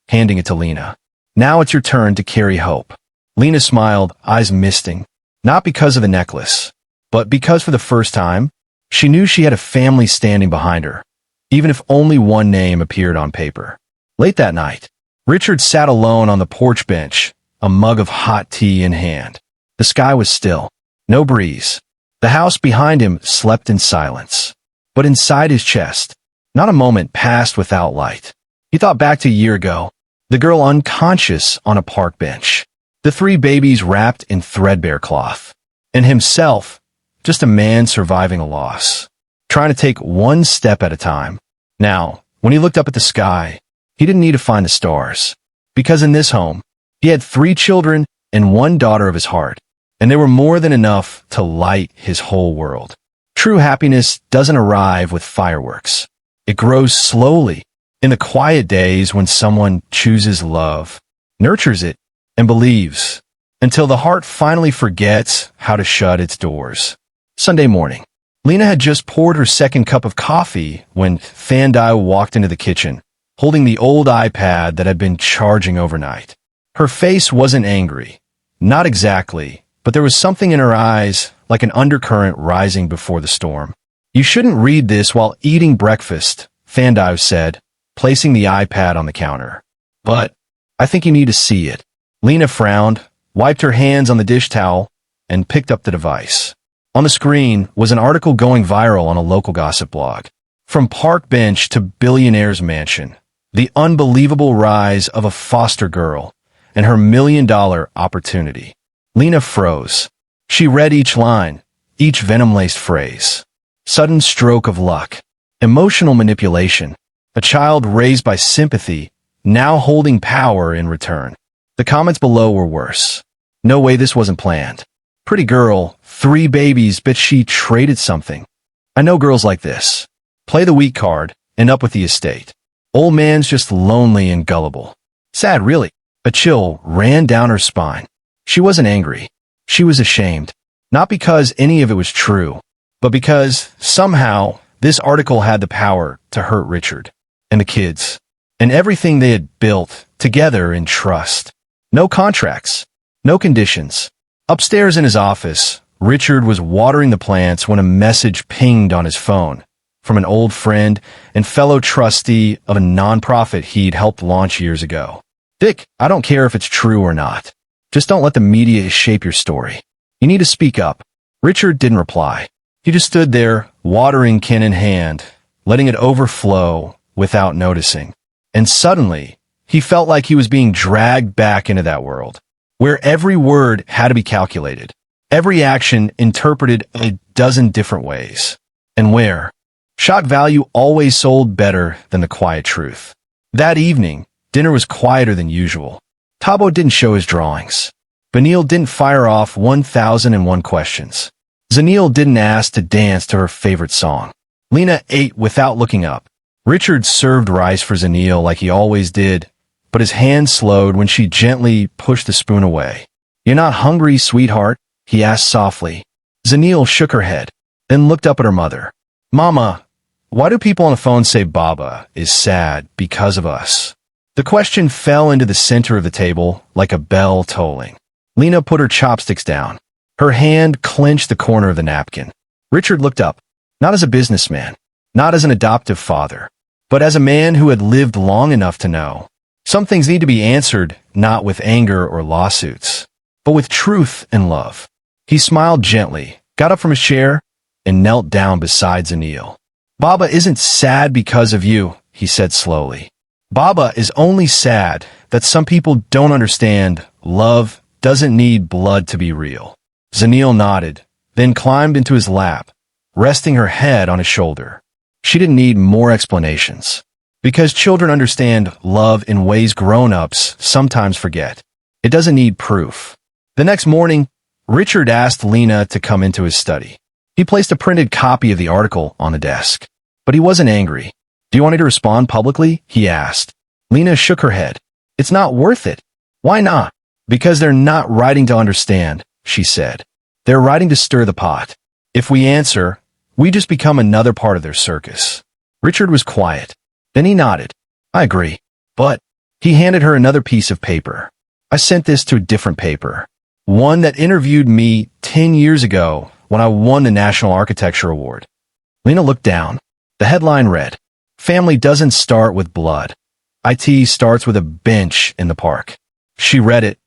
[SPEAKER 1] handing it to Lena. "Now it's your turn to carry hope." Lena smiled, eyes misting, not because of the necklace, but because for the first time, She knew she had a family standing behind her, even if only one name appeared on paper. Late that night, Richard sat alone on the porch bench, a mug of hot tea in hand. The sky was still, no breeze. The house behind him slept in silence. But inside his chest, not a moment passed without light. He thought back to a year ago, the girl unconscious on a park bench, the 3 babies wrapped in threadbare cloth, and himself, just a man surviving a loss, trying to take one step at a time. Now, when he looked up at the sky, he didn't need to find the stars, because in this home, he had 3 children and 1 daughter of his heart, and they were more than enough to light his whole world. True happiness doesn't arrive with fireworks. It grows slowly, in the quiet days when someone chooses love, nurtures it, and believes, until the heart finally forgets how to shut its doors. Sunday morning, Lena had just poured her second cup of coffee when Thandai walked into the kitchen, holding the old iPad that had been charging overnight. Her face wasn't angry. Not exactly, but there was something in her eyes, like an undercurrent rising before the storm. "You shouldn't read this while eating breakfast," Thandai said, placing the iPad on the counter. "But I think you need to see it." Lena frowned, wiped her hands on the dish towel, and picked up the device. On the screen was an article going viral on a local gossip blog. From park bench to billionaire's mansion, the unbelievable rise of a foster girl and her $1 million opportunity. Lena froze. She read each line, each venom-laced phrase. Sudden stroke of luck. Emotional manipulation. A child raised by sympathy, now holding power in return. The comments below were worse. "No way this wasn't planned. Pretty girl, 3 babies, but she traded something. I know girls like this. Play the weak card, and up with the estate. Old man's just lonely and gullible." Sad, really. A chill ran down her spine. She wasn't angry. She was ashamed. Not because any of it was true, but because, somehow, this article had the power to hurt Richard, and the kids, and everything they had built together in trust. No contracts. No conditions. Upstairs in his office, Richard was watering the plants when a message pinged on his phone from an old friend and fellow trustee of a nonprofit he'd helped launch years ago. "Dick, I don't care if it's true or not. Just don't let the media shape your story. You need to speak up." Richard didn't reply. He just stood there, watering can in hand, letting it overflow without noticing. And suddenly, he felt like he was being dragged back into that world, where every word had to be calculated, every action interpreted a dozen different ways, and where shock value always sold better than the quiet truth. That evening, dinner was quieter than usual. Tabo didn't show his drawings. Benil didn't fire off 1001 questions. Zanil didn't ask to dance to her favorite song. Lena ate without looking up. Richard served rice for Zanil like he always did, but his hand slowed when she gently pushed the spoon away. "You're not hungry, sweetheart?" he asked softly. Zanil shook her head, then looked up at her mother. "Mama, why do people on the phone say Baba is sad because of us?" The question fell into the center of the table like a bell tolling. Lena put her chopsticks down. Her hand clenched the corner of the napkin. Richard looked up, not as a businessman, not as an adoptive father, but as a man who had lived long enough to know. Some things need to be answered not with anger or lawsuits, but with truth and love. He smiled gently, got up from his chair, and knelt down beside Zanil. "Baba isn't sad because of you," he said slowly. "Baba is only sad that some people don't understand love doesn't need blood to be real." Zanil nodded, then climbed into his lap, resting her head on his shoulder. She didn't need more explanations, because children understand love in ways grown-ups sometimes forget. It doesn't need proof. The next morning, Richard asked Lena to come into his study. He placed a printed copy of the article on the desk, but he wasn't angry. "Do you want me to respond publicly?" he asked. Lena shook her head. "It's not worth it." "Why not?" "Because they're not writing to understand," she said. "They're writing to stir the pot. If we answer, we just become another part of their circus." Richard was quiet. Then he nodded. "I agree. But," he handed her another piece of paper. "I sent this to a different paper. One that interviewed me 10 years ago when I won the National Architecture Award. Lena looked down. The headline read, "Family doesn't start with blood. IT starts with a bench in the park." She read it,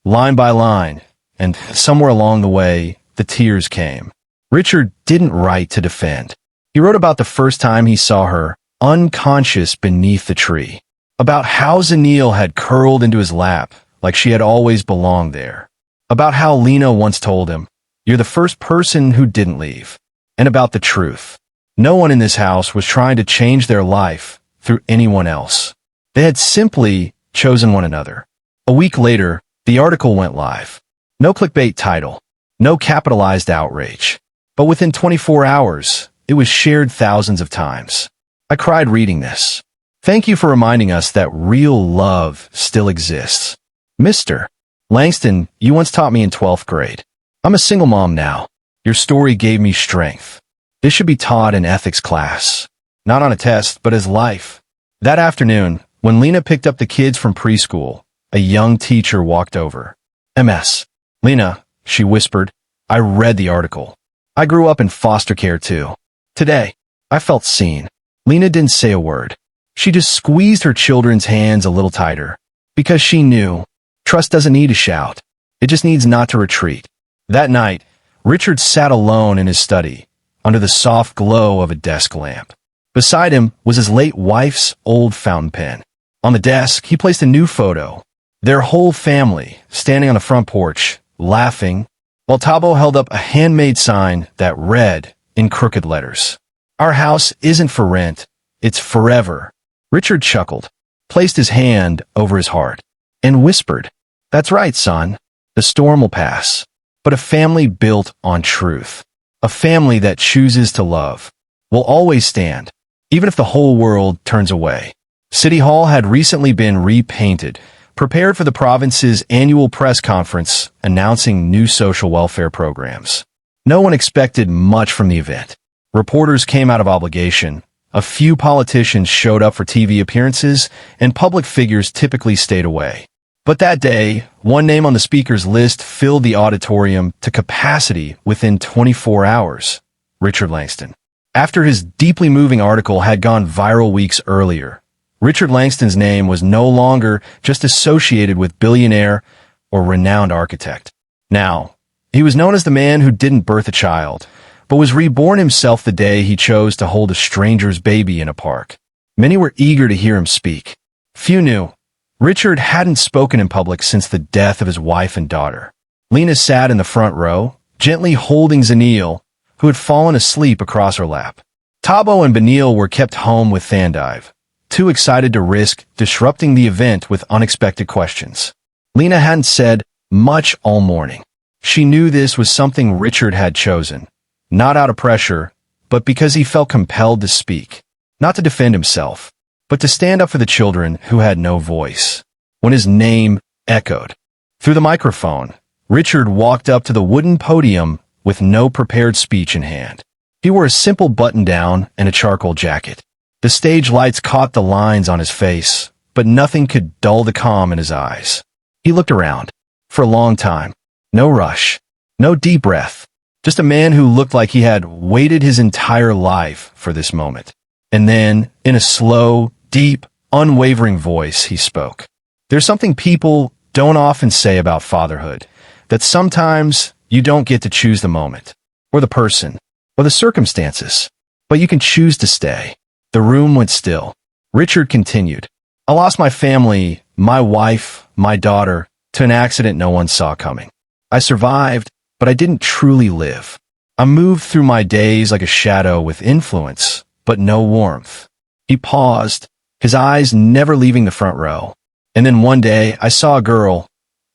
[SPEAKER 1] line by line, and somewhere along the way, the tears came. Richard didn't write to defend. He wrote about the first time he saw her, unconscious beneath the tree. About how Zanil had curled into his lap, like she had always belonged there. About how Lena once told him, "You're the first person who didn't leave." And about the truth. No one in this house was trying to change their life through anyone else. They had simply chosen one another. A week later, the article went live. No clickbait title, no capitalized outrage. But within 24 hours, it was shared thousands of times. I cried reading this. Thank you for reminding us that real love still exists. Mr. Langston, you once taught me in 12th grade. I'm a single mom now. Your story gave me strength. This should be taught in ethics class. Not on a test, but as life. That afternoon, when Lena picked up the kids from preschool, a young teacher walked over. "MS. Lena," she whispered, "I read the article. I grew up in foster care too. Today, I felt seen." Lena didn't say a word. She just squeezed her children's hands a little tighter. Because she knew, trust doesn't need a shout. It just needs not to retreat. That night, Richard sat alone in his study, under the soft glow of a desk lamp. Beside him was his late wife's old fountain pen. On the desk, he placed a new photo. Their whole family, standing on the front porch, laughing, while Tabo held up a handmade sign that read, in crooked letters, "Our house isn't for rent, it's forever." Richard chuckled, placed his hand over his heart, and whispered, "That's right, son. The storm will pass. But a family built on truth, a family that chooses to love, will always stand, even if the whole world turns away." City Hall had recently been repainted, prepared for the province's annual press conference announcing new social welfare programs. No one expected much from the event. Reporters came out of obligation. A few politicians showed up for TV appearances, and public figures typically stayed away. But that day, one name on the speaker's list filled the auditorium to capacity within 24 hours, Richard Langston. After his deeply moving article had gone viral weeks earlier, Richard Langston's name was no longer just associated with billionaire or renowned architect. Now, he was known as the man who didn't birth a child, but was reborn himself the day he chose to hold a stranger's baby in a park. Many were eager to hear him speak. Few knew. Richard hadn't spoken in public since the death of his wife and daughter. Lena sat in the front row, gently holding Zanil, who had fallen asleep across her lap. Tabo and Benil were kept home with Thandive, too excited to risk disrupting the event with unexpected questions. Lena hadn't said much all morning. She knew this was something Richard had chosen, not out of pressure, but because he felt compelled to speak, not to defend himself, but to stand up for the children who had no voice. When his name echoed through the microphone, Richard walked up to the wooden podium with no prepared speech in hand. He wore a simple button-down and a charcoal jacket. The stage lights caught the lines on his face, but nothing could dull the calm in his eyes. He looked around. For a long time. No rush. No deep breath. Just a man who looked like he had waited his entire life for this moment. And then, in a slow, deep, unwavering voice, he spoke. There's something people don't often say about fatherhood, that sometimes you don't get to choose the moment, or the person, or the circumstances, but you can choose to stay. The room went still. Richard continued. I lost my family, my wife, my daughter, to an accident no one saw coming. I survived, but I didn't truly live. I moved through my days like a shadow with influence, but no warmth. He paused, his eyes never leaving the front row. And then one day, I saw a girl,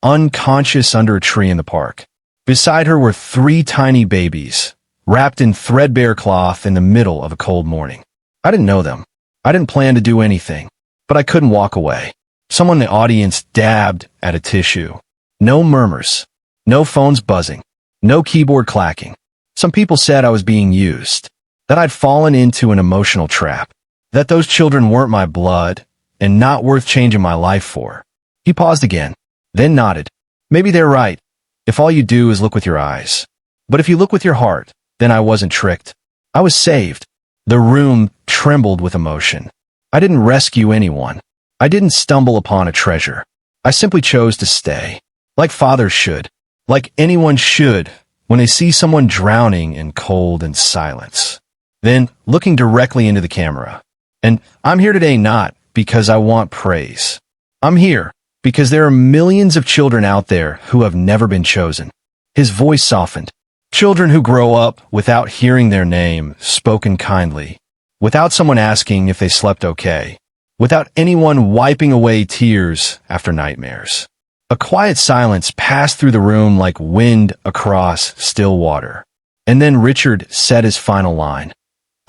[SPEAKER 1] unconscious under a tree in the park. Beside her were 3 tiny babies, wrapped in threadbare cloth in the middle of a cold morning. I didn't know them. I didn't plan to do anything, but I couldn't walk away. Someone in the audience dabbed at a tissue. No murmurs, no phones buzzing, no keyboard clacking. Some people said I was being used, that I'd fallen into an emotional trap, that those children weren't my blood and not worth changing my life for. He paused again, then nodded. Maybe they're right, if all you do is look with your eyes. But if you look with your heart, then I wasn't tricked. I was saved. The room trembled with emotion. I didn't rescue anyone. I didn't stumble upon a treasure. I simply chose to stay. Like fathers should. Like anyone should when they see someone drowning in cold and silence. Then, looking directly into the camera. And I'm here today not because I want praise. I'm here because there are millions of children out there who have never been chosen. His voice softened. Children who grow up without hearing their name spoken kindly, without someone asking if they slept okay, without anyone wiping away tears after nightmares. A quiet silence passed through the room like wind across still water. And then Richard said his final line.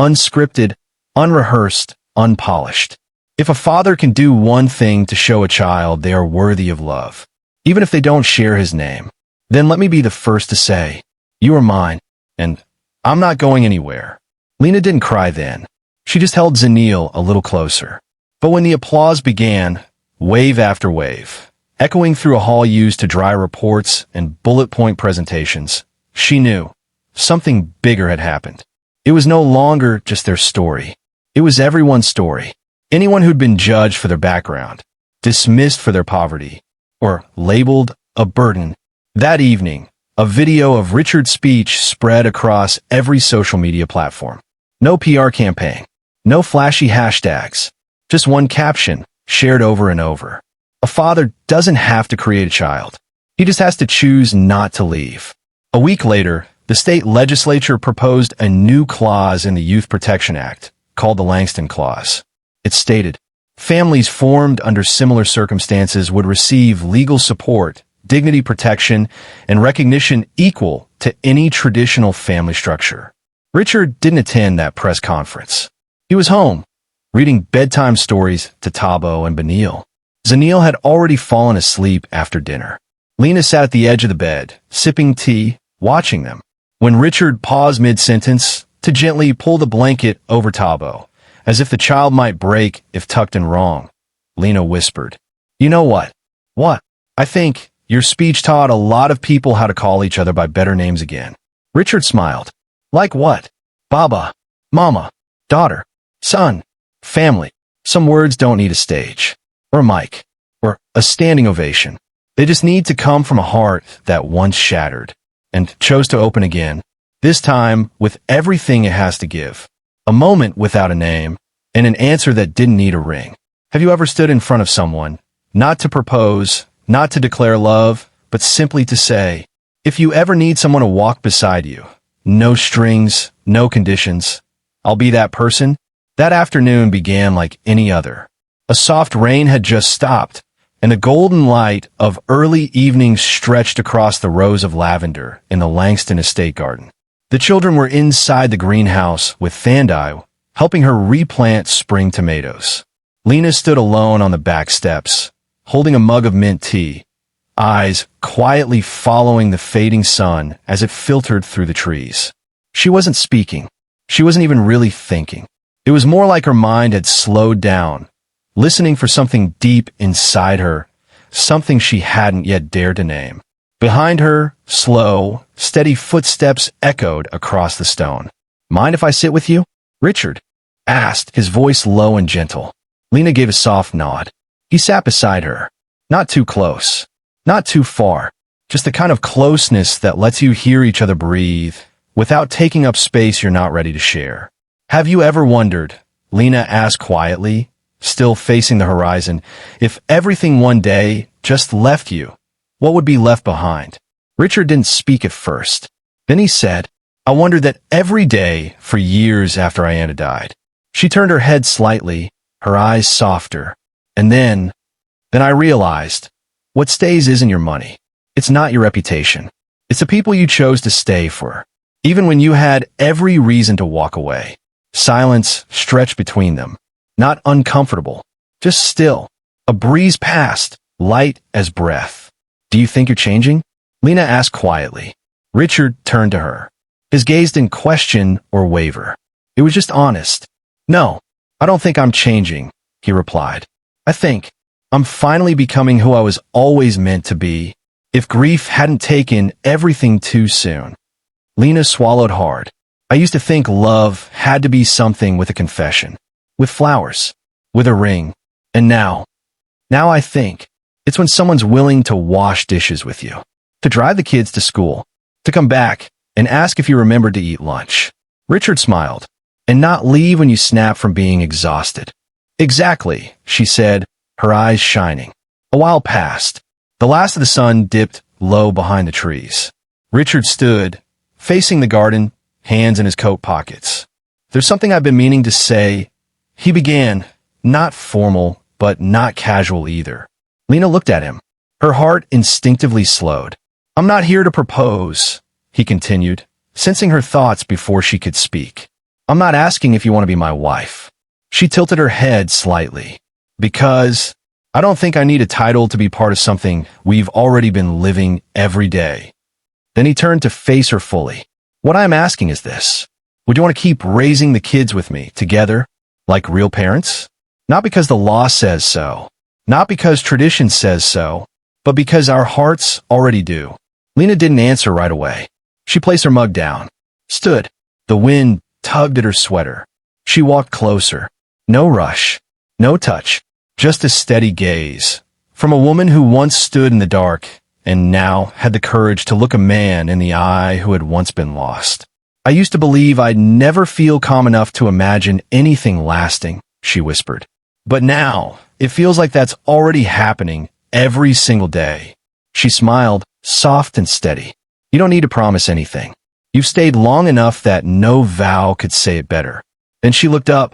[SPEAKER 1] Unscripted, unrehearsed, unpolished. If a father can do one thing to show a child they are worthy of love, even if they don't share his name, then let me be the first to say, you are mine, and I'm not going anywhere. Lena didn't cry then. She just held Zanil a little closer. But when the applause began, wave after wave, echoing through a hall used to dry reports and bullet point presentations, she knew something bigger had happened. It was no longer just their story. It was everyone's story. Anyone who'd been judged for their background, dismissed for their poverty, or labeled a burden. That evening, a video of Richard's speech spread across every social media platform. No PR campaign, no flashy hashtags, just one caption shared over and over. A father doesn't have to create a child. He just has to choose not to leave. A week later, the state legislature proposed a new clause in the Youth Protection Act, called the Langston Clause. It stated, families formed under similar circumstances would receive legal support, dignity protection, and recognition equal to any traditional family structure. Richard didn't attend that press conference. He was home, reading bedtime stories to Tabo and Benil. Zanil had already fallen asleep after dinner. Lena sat at the edge of the bed, sipping tea, watching them. When Richard paused mid-sentence to gently pull the blanket over Tabo, as if the child might break if tucked in wrong, Lena whispered, "You know what? What? I think your speech taught a lot of people how to call each other by better names again." Richard smiled. Like what? Baba, mama, daughter, son, family. Some words don't need a stage, or a mic, or a standing ovation. They just need to come from a heart that once shattered, and chose to open again, this time with everything it has to give. A moment without a name, and an answer that didn't need a ring. Have you ever stood in front of someone, not to propose, not to declare love, but simply to say, if you ever need someone to walk beside you, no strings, no conditions, I'll be that person? That afternoon began like any other. A soft rain had just stopped, and the golden light of early evening stretched across the rows of lavender in the Langston estate garden. The children were inside the greenhouse with Thandai, helping her replant spring tomatoes. Lena stood alone on the back steps, holding a mug of mint tea, eyes quietly following the fading sun as it filtered through the trees. She wasn't speaking. She wasn't even really thinking. It was more like her mind had slowed down, listening for something deep inside her, something she hadn't yet dared to name. Behind her, slow, steady footsteps echoed across the stone. "Mind if I sit with you?" Richard asked, his voice low and gentle. Lena gave a soft nod. He sat beside her. Not too close. Not too far. Just the kind of closeness that lets you hear each other breathe, without taking up space you're not ready to share. "Have you ever wondered," Lena asked quietly, still facing the horizon, "if everything one day just left you, what would be left behind?" Richard didn't speak at first. Then he said, "I wondered that every day for years after Ayanna died." She turned her head slightly, her eyes softer. And then I realized, what stays isn't your money. It's not your reputation. It's the people you chose to stay for, even when you had every reason to walk away. Silence stretched between them. Not uncomfortable, just still. A breeze passed, light as breath. "Do you think you're changing?" Lena asked quietly. Richard turned to her. His gaze didn't question or waver. It was just honest. "No, I don't think I'm changing," he replied. "I think I'm finally becoming who I was always meant to be, if grief hadn't taken everything too soon." Lena swallowed hard. I used to think love had to be something with a confession, with flowers, with a ring. And now I think it's when someone's willing to wash dishes with you, to drive the kids to school, to come back and ask if you remembered to eat lunch. Richard smiled, and not leave when you snap from being exhausted. Exactly, she said, her eyes shining. A while passed. The last of the sun dipped low behind the trees. Richard stood, facing the garden, hands in his coat pockets. There's something I've been meaning to say, he began, not formal, but not casual either. Lena looked at him. Her heart instinctively slowed. I'm not here to propose, he continued, sensing her thoughts before she could speak. I'm not asking if you want to be my wife. She tilted her head slightly. Because I don't think I need a title to be part of something we've already been living every day. Then he turned to face her fully. What I'm asking is this. Would you want to keep raising the kids with me, together, like real parents? Not because the law says so, not because tradition says so, but because our hearts already do. Lena didn't answer right away. She placed her mug down, stood. The wind tugged at her sweater. She walked closer. No rush, no touch, just a steady gaze. From a woman who once stood in the dark and now had the courage to look a man in the eye who had once been lost. I used to believe I'd never feel calm enough to imagine anything lasting, she whispered. But now, it feels like that's already happening every single day. She smiled, soft and steady. You don't need to promise anything. You've stayed long enough that no vow could say it better. Then she looked up,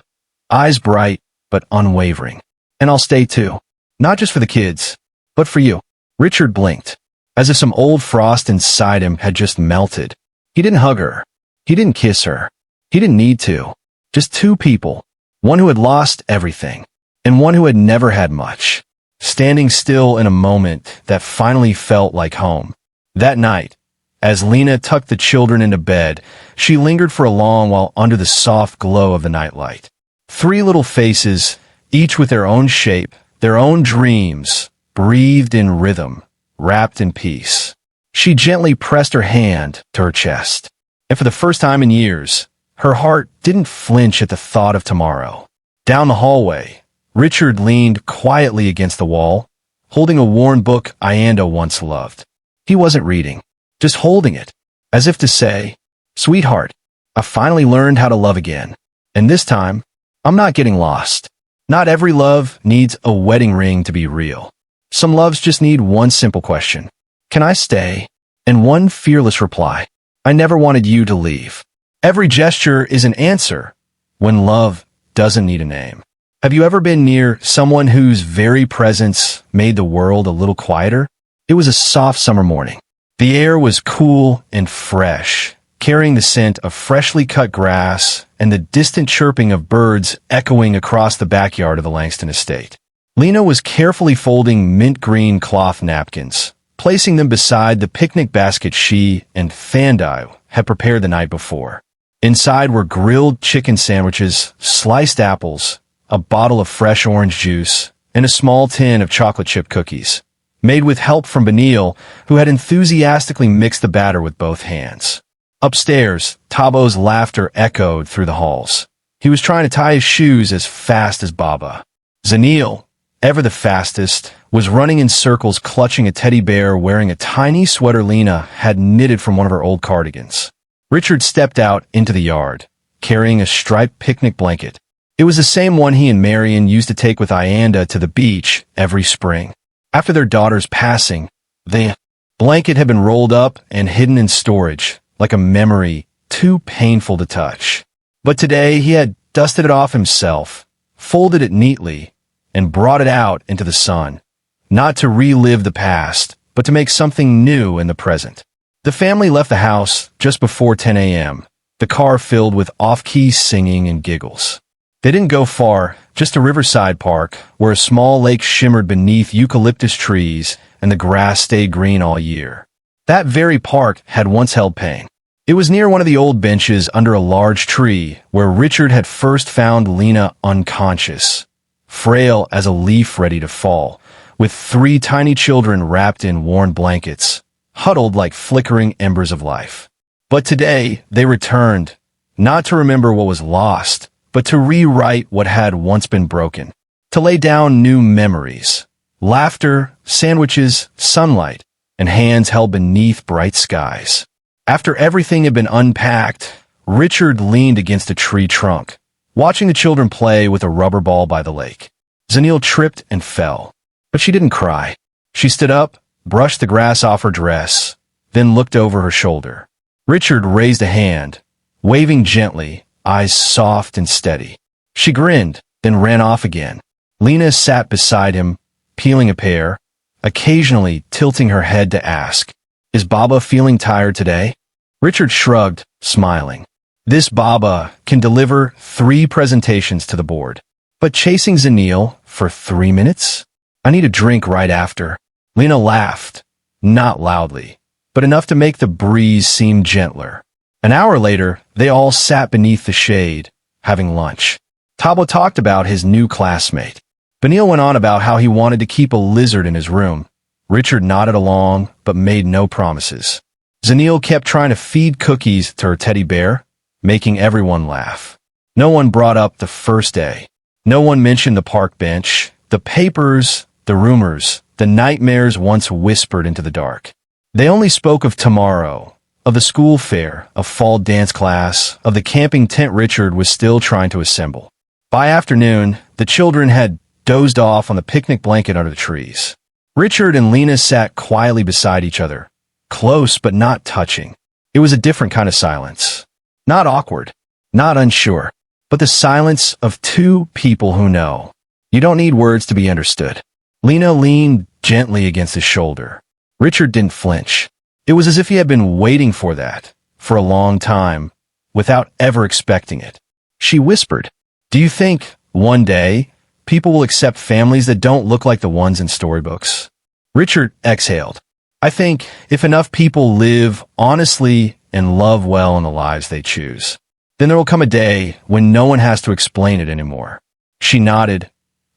[SPEAKER 1] eyes bright, but unwavering. And I'll stay too. Not just for the kids, but for you. Richard blinked, as if some old frost inside him had just melted. He didn't hug her. He didn't kiss her. He didn't need to. Just two people. One who had lost everything, and one who had never had much. Standing still in a moment that finally felt like home. That night, as Lena tucked the children into bed, she lingered for a long while under the soft glow of the nightlight. Three little faces, each with their own shape, their own dreams, breathed in rhythm, wrapped in peace. She gently pressed her hand to her chest, and for the first time in years, her heart didn't flinch at the thought of tomorrow. Down the hallway, Richard leaned quietly against the wall, holding a worn book Ayanda once loved. He wasn't reading, just holding it, as if to say, "Sweetheart, I finally learned how to love again. And this time, I'm not getting lost." Not every love needs a wedding ring to be real. Some loves just need one simple question. Can I stay? And one fearless reply. I never wanted you to leave. Every gesture is an answer when love doesn't need a name. Have you ever been near someone whose very presence made the world a little quieter? It was a soft summer morning. The air was cool and fresh, carrying the scent of freshly cut grass and the distant chirping of birds echoing across the backyard of the Langston estate. Lena was carefully folding mint green cloth napkins, placing them beside the picnic basket she and Fandai had prepared the night before. Inside were grilled chicken sandwiches, sliced apples, a bottle of fresh orange juice, and a small tin of chocolate chip cookies, made with help from Benil, who had enthusiastically mixed the batter with both hands. Upstairs, Tabo's laughter echoed through the halls. He was trying to tie his shoes as fast as Baba. Zanil, ever the fastest, was running in circles clutching a teddy bear wearing a tiny sweater Lena had knitted from one of her old cardigans. Richard stepped out into the yard, carrying a striped picnic blanket. It was the same one he and Marion used to take with Ayanda to the beach every spring. After their daughter's passing, the blanket had been rolled up and hidden in storage, like a memory too painful to touch. But today he had dusted it off himself, folded it neatly, and brought it out into the sun, not to relive the past, but to make something new in the present. The family left the house just before 10 a.m., the car filled with off-key singing and giggles. They didn't go far, just to Riverside Park, where a small lake shimmered beneath eucalyptus trees and the grass stayed green all year. That very park had once held Pain. It was near one of the old benches under a large tree where Richard had first found Lena unconscious, frail as a leaf ready to fall, with three tiny children wrapped in worn blankets, huddled like flickering embers of life. But today they returned, not to remember what was lost, but to rewrite what had once been broken, to lay down new memories, laughter, sandwiches, sunlight, and hands held beneath bright skies. After everything had been unpacked, Richard leaned against a tree trunk, watching the children play with a rubber ball by the lake. Zanil tripped and fell, but she didn't cry. She stood up, brushed the grass off her dress, then looked over her shoulder. Richard raised a hand, waving gently, eyes soft and steady. She grinned, then ran off again. Lena sat beside him, peeling a pear, occasionally tilting her head to ask, "Is Baba feeling tired today?" Richard shrugged, smiling. This Baba can deliver 3 presentations to the board. But chasing Zanil for 3 minutes? I need a drink right after. Lena laughed, not loudly, but enough to make the breeze seem gentler. An hour later, they all sat beneath the shade, having lunch. Tabo talked about his new classmate. Benil went on about how he wanted to keep a lizard in his room. Richard nodded along, but made no promises. Zanil kept trying to feed cookies to her teddy bear, making everyone laugh. No one brought up the first day. No one mentioned the park bench, the papers, the rumors, the nightmares once whispered into the dark. They only spoke of tomorrow, of the school fair, of fall dance class, of the camping tent Richard was still trying to assemble. By afternoon, the children had dozed off on the picnic blanket under the trees. Richard and Lena sat quietly beside each other, close but not touching. It was a different kind of silence. Not awkward, not unsure, but the silence of 2 people who know. You don't need words to be understood. Lena leaned gently against his shoulder. Richard didn't flinch. It was as if he had been waiting for that, for a long time, without ever expecting it. She whispered, "Do you think, one day, people will accept families that don't look like the ones in storybooks?" Richard exhaled. "I think if enough people live honestly and love well in the lives they choose, then there will come a day when no one has to explain it anymore." She nodded,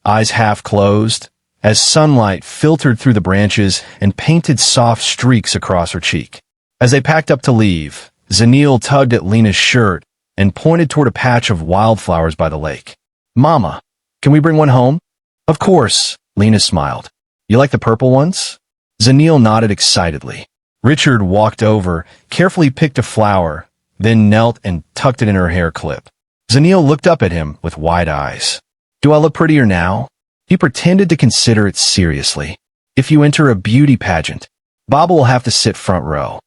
[SPEAKER 1] eyes half closed, as sunlight filtered through the branches and painted soft streaks across her cheek. As they packed up to leave, Zanil tugged at Lena's shirt and pointed toward a patch of wildflowers by the lake. "Mama, can we bring one home?" "Of course," Lena smiled. "You like the purple ones?" Zanil nodded excitedly. Richard walked over, carefully picked a flower, then knelt and tucked it in her hair clip. Zanil looked up at him with wide eyes. "Do I look prettier now?" He pretended to consider it seriously. "If you enter a beauty pageant, Baba will have to sit front row."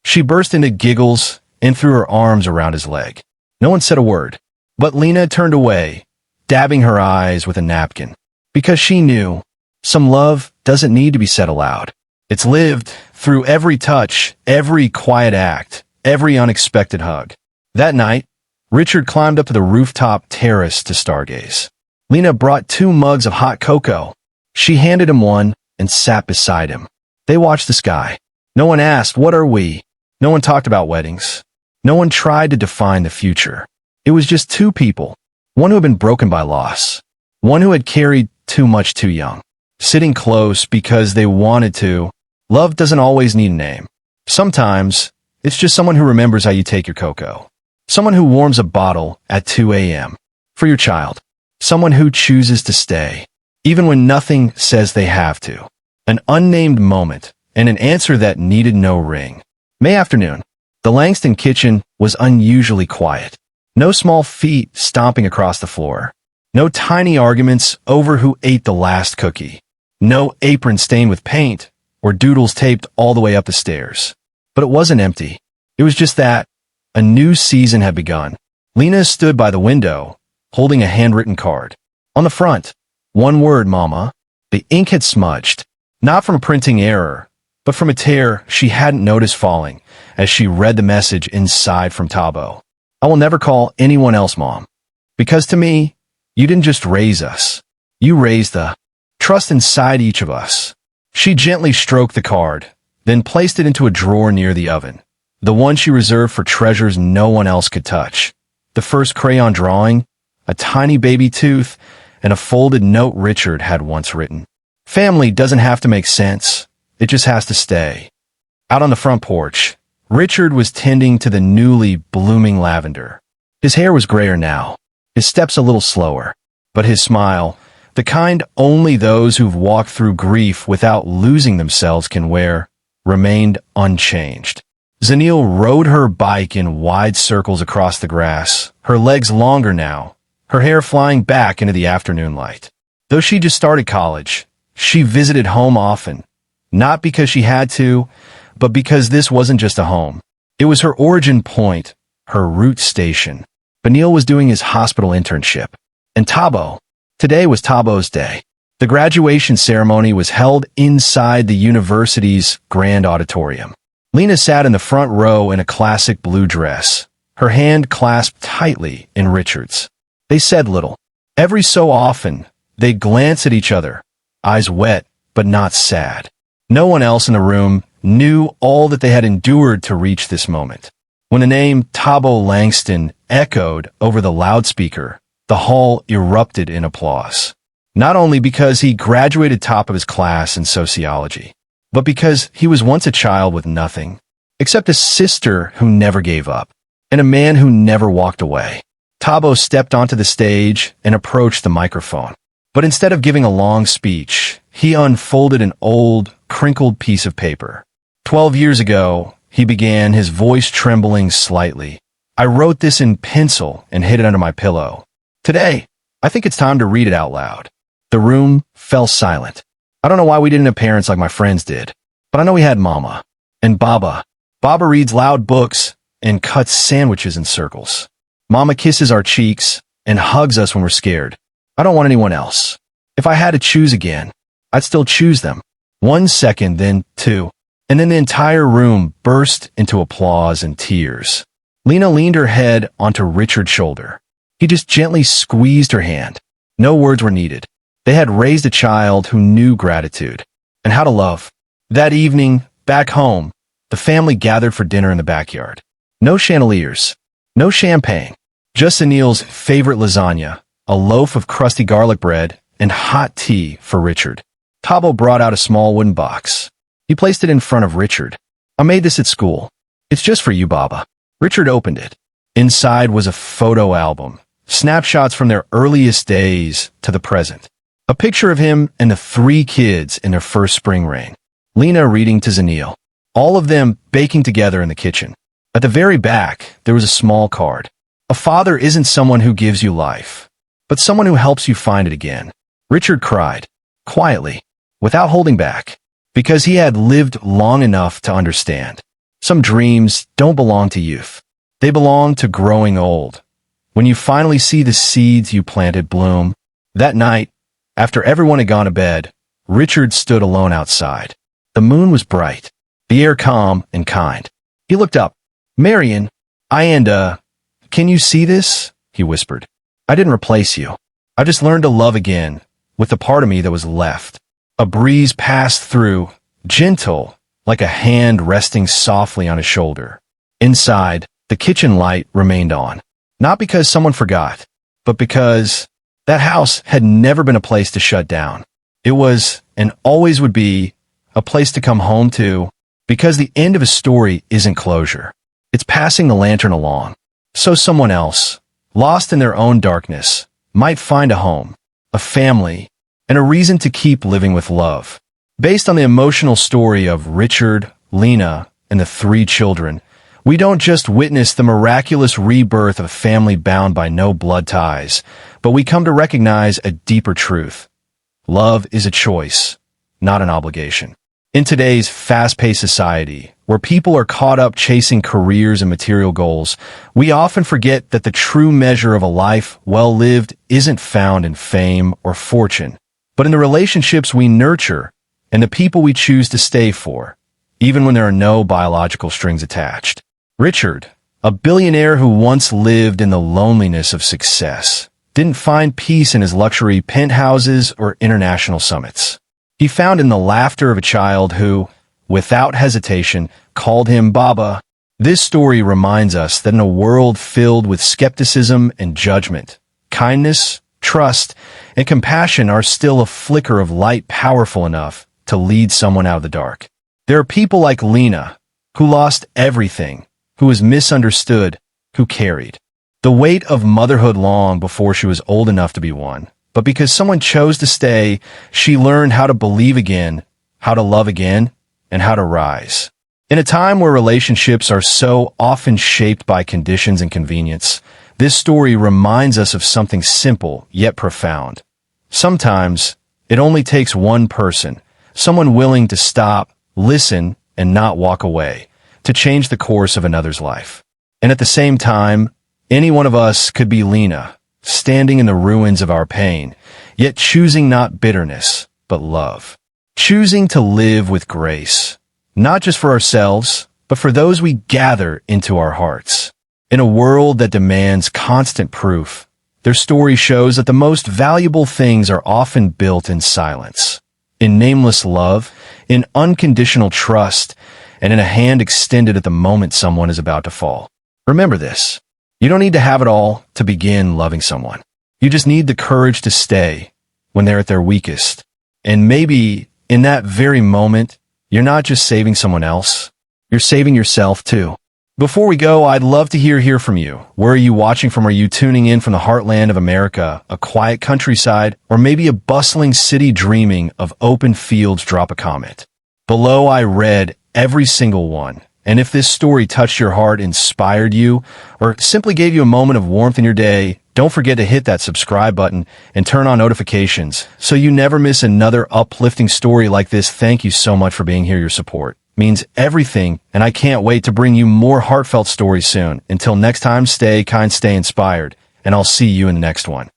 [SPEAKER 1] She burst into giggles and threw her arms around his leg. No one said a word, but Lena turned away, dabbing her eyes with a napkin, because she knew some love doesn't need to be said aloud. It's lived through every touch, every quiet act, every unexpected hug. That night, Richard climbed up to the rooftop terrace to stargaze. Lena brought 2 mugs of hot cocoa. She handed him one and sat beside him. They watched the sky. No one asked, "What are we?" No one talked about weddings. No one tried to define the future. It was just 2 people, one who had been broken by loss, one who had carried too much too young, sitting close because they wanted to. Love doesn't always need a name. Sometimes, it's just someone who remembers how you take your cocoa. Someone who warms a bottle at 2 a.m. for your child. Someone who chooses to stay, even when nothing says they have to. An unnamed moment, and an answer that needed no ring. May afternoon. The Langston kitchen was unusually quiet. No small feet stomping across the floor. No tiny arguments over who ate the last cookie. No apron stained with paint, or doodles taped all the way up the stairs. But it wasn't empty. It was just that a new season had begun. Lena stood by the window, holding a handwritten card. On the front, one word, "Mama." The ink had smudged, not from a printing error, but from a tear she hadn't noticed falling as she read the message inside from Tabo. "I will never call anyone else Mom. Because to me, you didn't just raise us. You raised the trust inside each of us." She gently stroked the card, then placed it into a drawer near the oven. The one she reserved for treasures no one else could touch. The first crayon drawing, a tiny baby tooth, and a folded note Richard had once written. Family doesn't have to make sense. It just has to stay. Out on the front porch, Richard was tending to the newly blooming lavender. His hair was grayer now, his steps a little slower, but his smile, the kind only those who've walked through grief without losing themselves can wear, remained unchanged. Zanil rode her bike in wide circles across the grass, her legs longer now, her hair flying back into the afternoon light. Though she just started college, she visited home often, not because she had to, but because this wasn't just a home. It was her origin point, her route station. Benil was doing his hospital internship. And Tabo. Today was Tabo's day. The graduation ceremony was held inside the university's grand auditorium. Lena sat in the front row in a classic blue dress, her hand clasped tightly in Richard's. They said little. Every so often, they'd glance at each other, eyes wet but not sad. No one else in the room knew all that they had endured to reach this moment. When the name Tabo Langston echoed over the loudspeaker, the hall erupted in applause. Not only because he graduated top of his class in sociology, but because he was once a child with nothing, except a sister who never gave up, and a man who never walked away. Tabo stepped onto the stage and approached the microphone. But instead of giving a long speech, he unfolded an old, crinkled piece of paper. 12 years ago, he began, his voice trembling slightly. I wrote this in pencil and hid it under my pillow. Today, I think it's time to read it out loud. The room fell silent. I don't know why we didn't have parents like my friends did, but I know we had Mama. And Baba. Baba reads loud books and cuts sandwiches in circles. Mama kisses our cheeks and hugs us when we're scared. I don't want anyone else. If I had to choose again, I'd still choose them. 1 second, then 2. And then the entire room burst into applause and tears. Lena leaned her head onto Richard's shoulder. He just gently squeezed her hand. No words were needed. They had raised a child who knew gratitude and how to love. That evening, back home, the family gathered for dinner in the backyard. No chandeliers, no champagne, just Anil's favorite lasagna, a loaf of crusty garlic bread, and hot tea for Richard. Tabo brought out a small wooden box. He placed it in front of Richard. I made this at school. It's just for you, Baba. Richard opened it. Inside was a photo album, snapshots from their earliest days to the present. A picture of him and the 3 kids in their first spring rain. Lena reading to Zanil. All of them baking together in the kitchen. At the very back, there was a small card. A father isn't someone who gives you life, but someone who helps you find it again. Richard cried, quietly, without holding back, because he had lived long enough to understand. Some dreams don't belong to youth. They belong to growing old. When you finally see the seeds you planted bloom. That night, after everyone had gone to bed, Richard stood alone outside. The moon was bright, the air calm and kind. He looked up. Marion, can you see this? He whispered. I didn't replace you. I just learned to love again, with the part of me that was left. A breeze passed through, gentle, like a hand resting softly on his shoulder. Inside, the kitchen light remained on. Not because someone forgot, but because that house had never been a place to shut down. It was, and always would be, a place to come home to, because the end of a story isn't closure. It's passing the lantern along. So someone else, lost in their own darkness, might find a home, a family, and a reason to keep living with love. Based on the emotional story of Richard, Lena, and the 3 children, we don't just witness the miraculous rebirth of a family bound by no blood ties, but we come to recognize a deeper truth. Love is a choice, not an obligation. In today's fast-paced society, where people are caught up chasing careers and material goals, we often forget that the true measure of a life well lived isn't found in fame or fortune, but in the relationships we nurture and the people we choose to stay for, even when there are no biological strings attached. Richard, a billionaire who once lived in the loneliness of success, didn't find peace in his luxury penthouses or international summits. He found in the laughter of a child who, without hesitation, called him Baba. This story reminds us that in a world filled with skepticism and judgment, kindness, trust, and compassion are still a flicker of light powerful enough to lead someone out of the dark. There are people like Lena, who lost everything, who was misunderstood, who carried. The weight of motherhood long before she was old enough to be one. But because someone chose to stay, she learned how to believe again, how to love again, and how to rise. In a time where relationships are so often shaped by conditions and convenience, this story reminds us of something simple yet profound. Sometimes, it only takes one person, someone willing to stop, listen, and not walk away, to change the course of another's life. And at the same time, any one of us could be Lena, standing in the ruins of our pain, yet choosing not bitterness, but love. Choosing to live with grace, not just for ourselves, but for those we gather into our hearts. In a world that demands constant proof, their story shows that the most valuable things are often built in silence, in nameless love, in unconditional trust, and in a hand extended at the moment someone is about to fall. Remember this. You don't need to have it all to begin loving someone. You just need the courage to stay when they're at their weakest. And maybe in that very moment, you're not just saving someone else, you're saving yourself too. Before we go, I'd love to hear from you. Where are you watching from? Are you tuning in from the heartland of America, a quiet countryside, or maybe a bustling city dreaming of open fields? Drop a comment. Below, I read every single one. And if this story touched your heart, inspired you, or simply gave you a moment of warmth in your day, don't forget to hit that subscribe button and turn on notifications so you never miss another uplifting story like this. Thank you so much for being here. Your support means everything, and I can't wait to bring you more heartfelt stories soon. Until next time, stay kind, stay inspired, and I'll see you in the next one.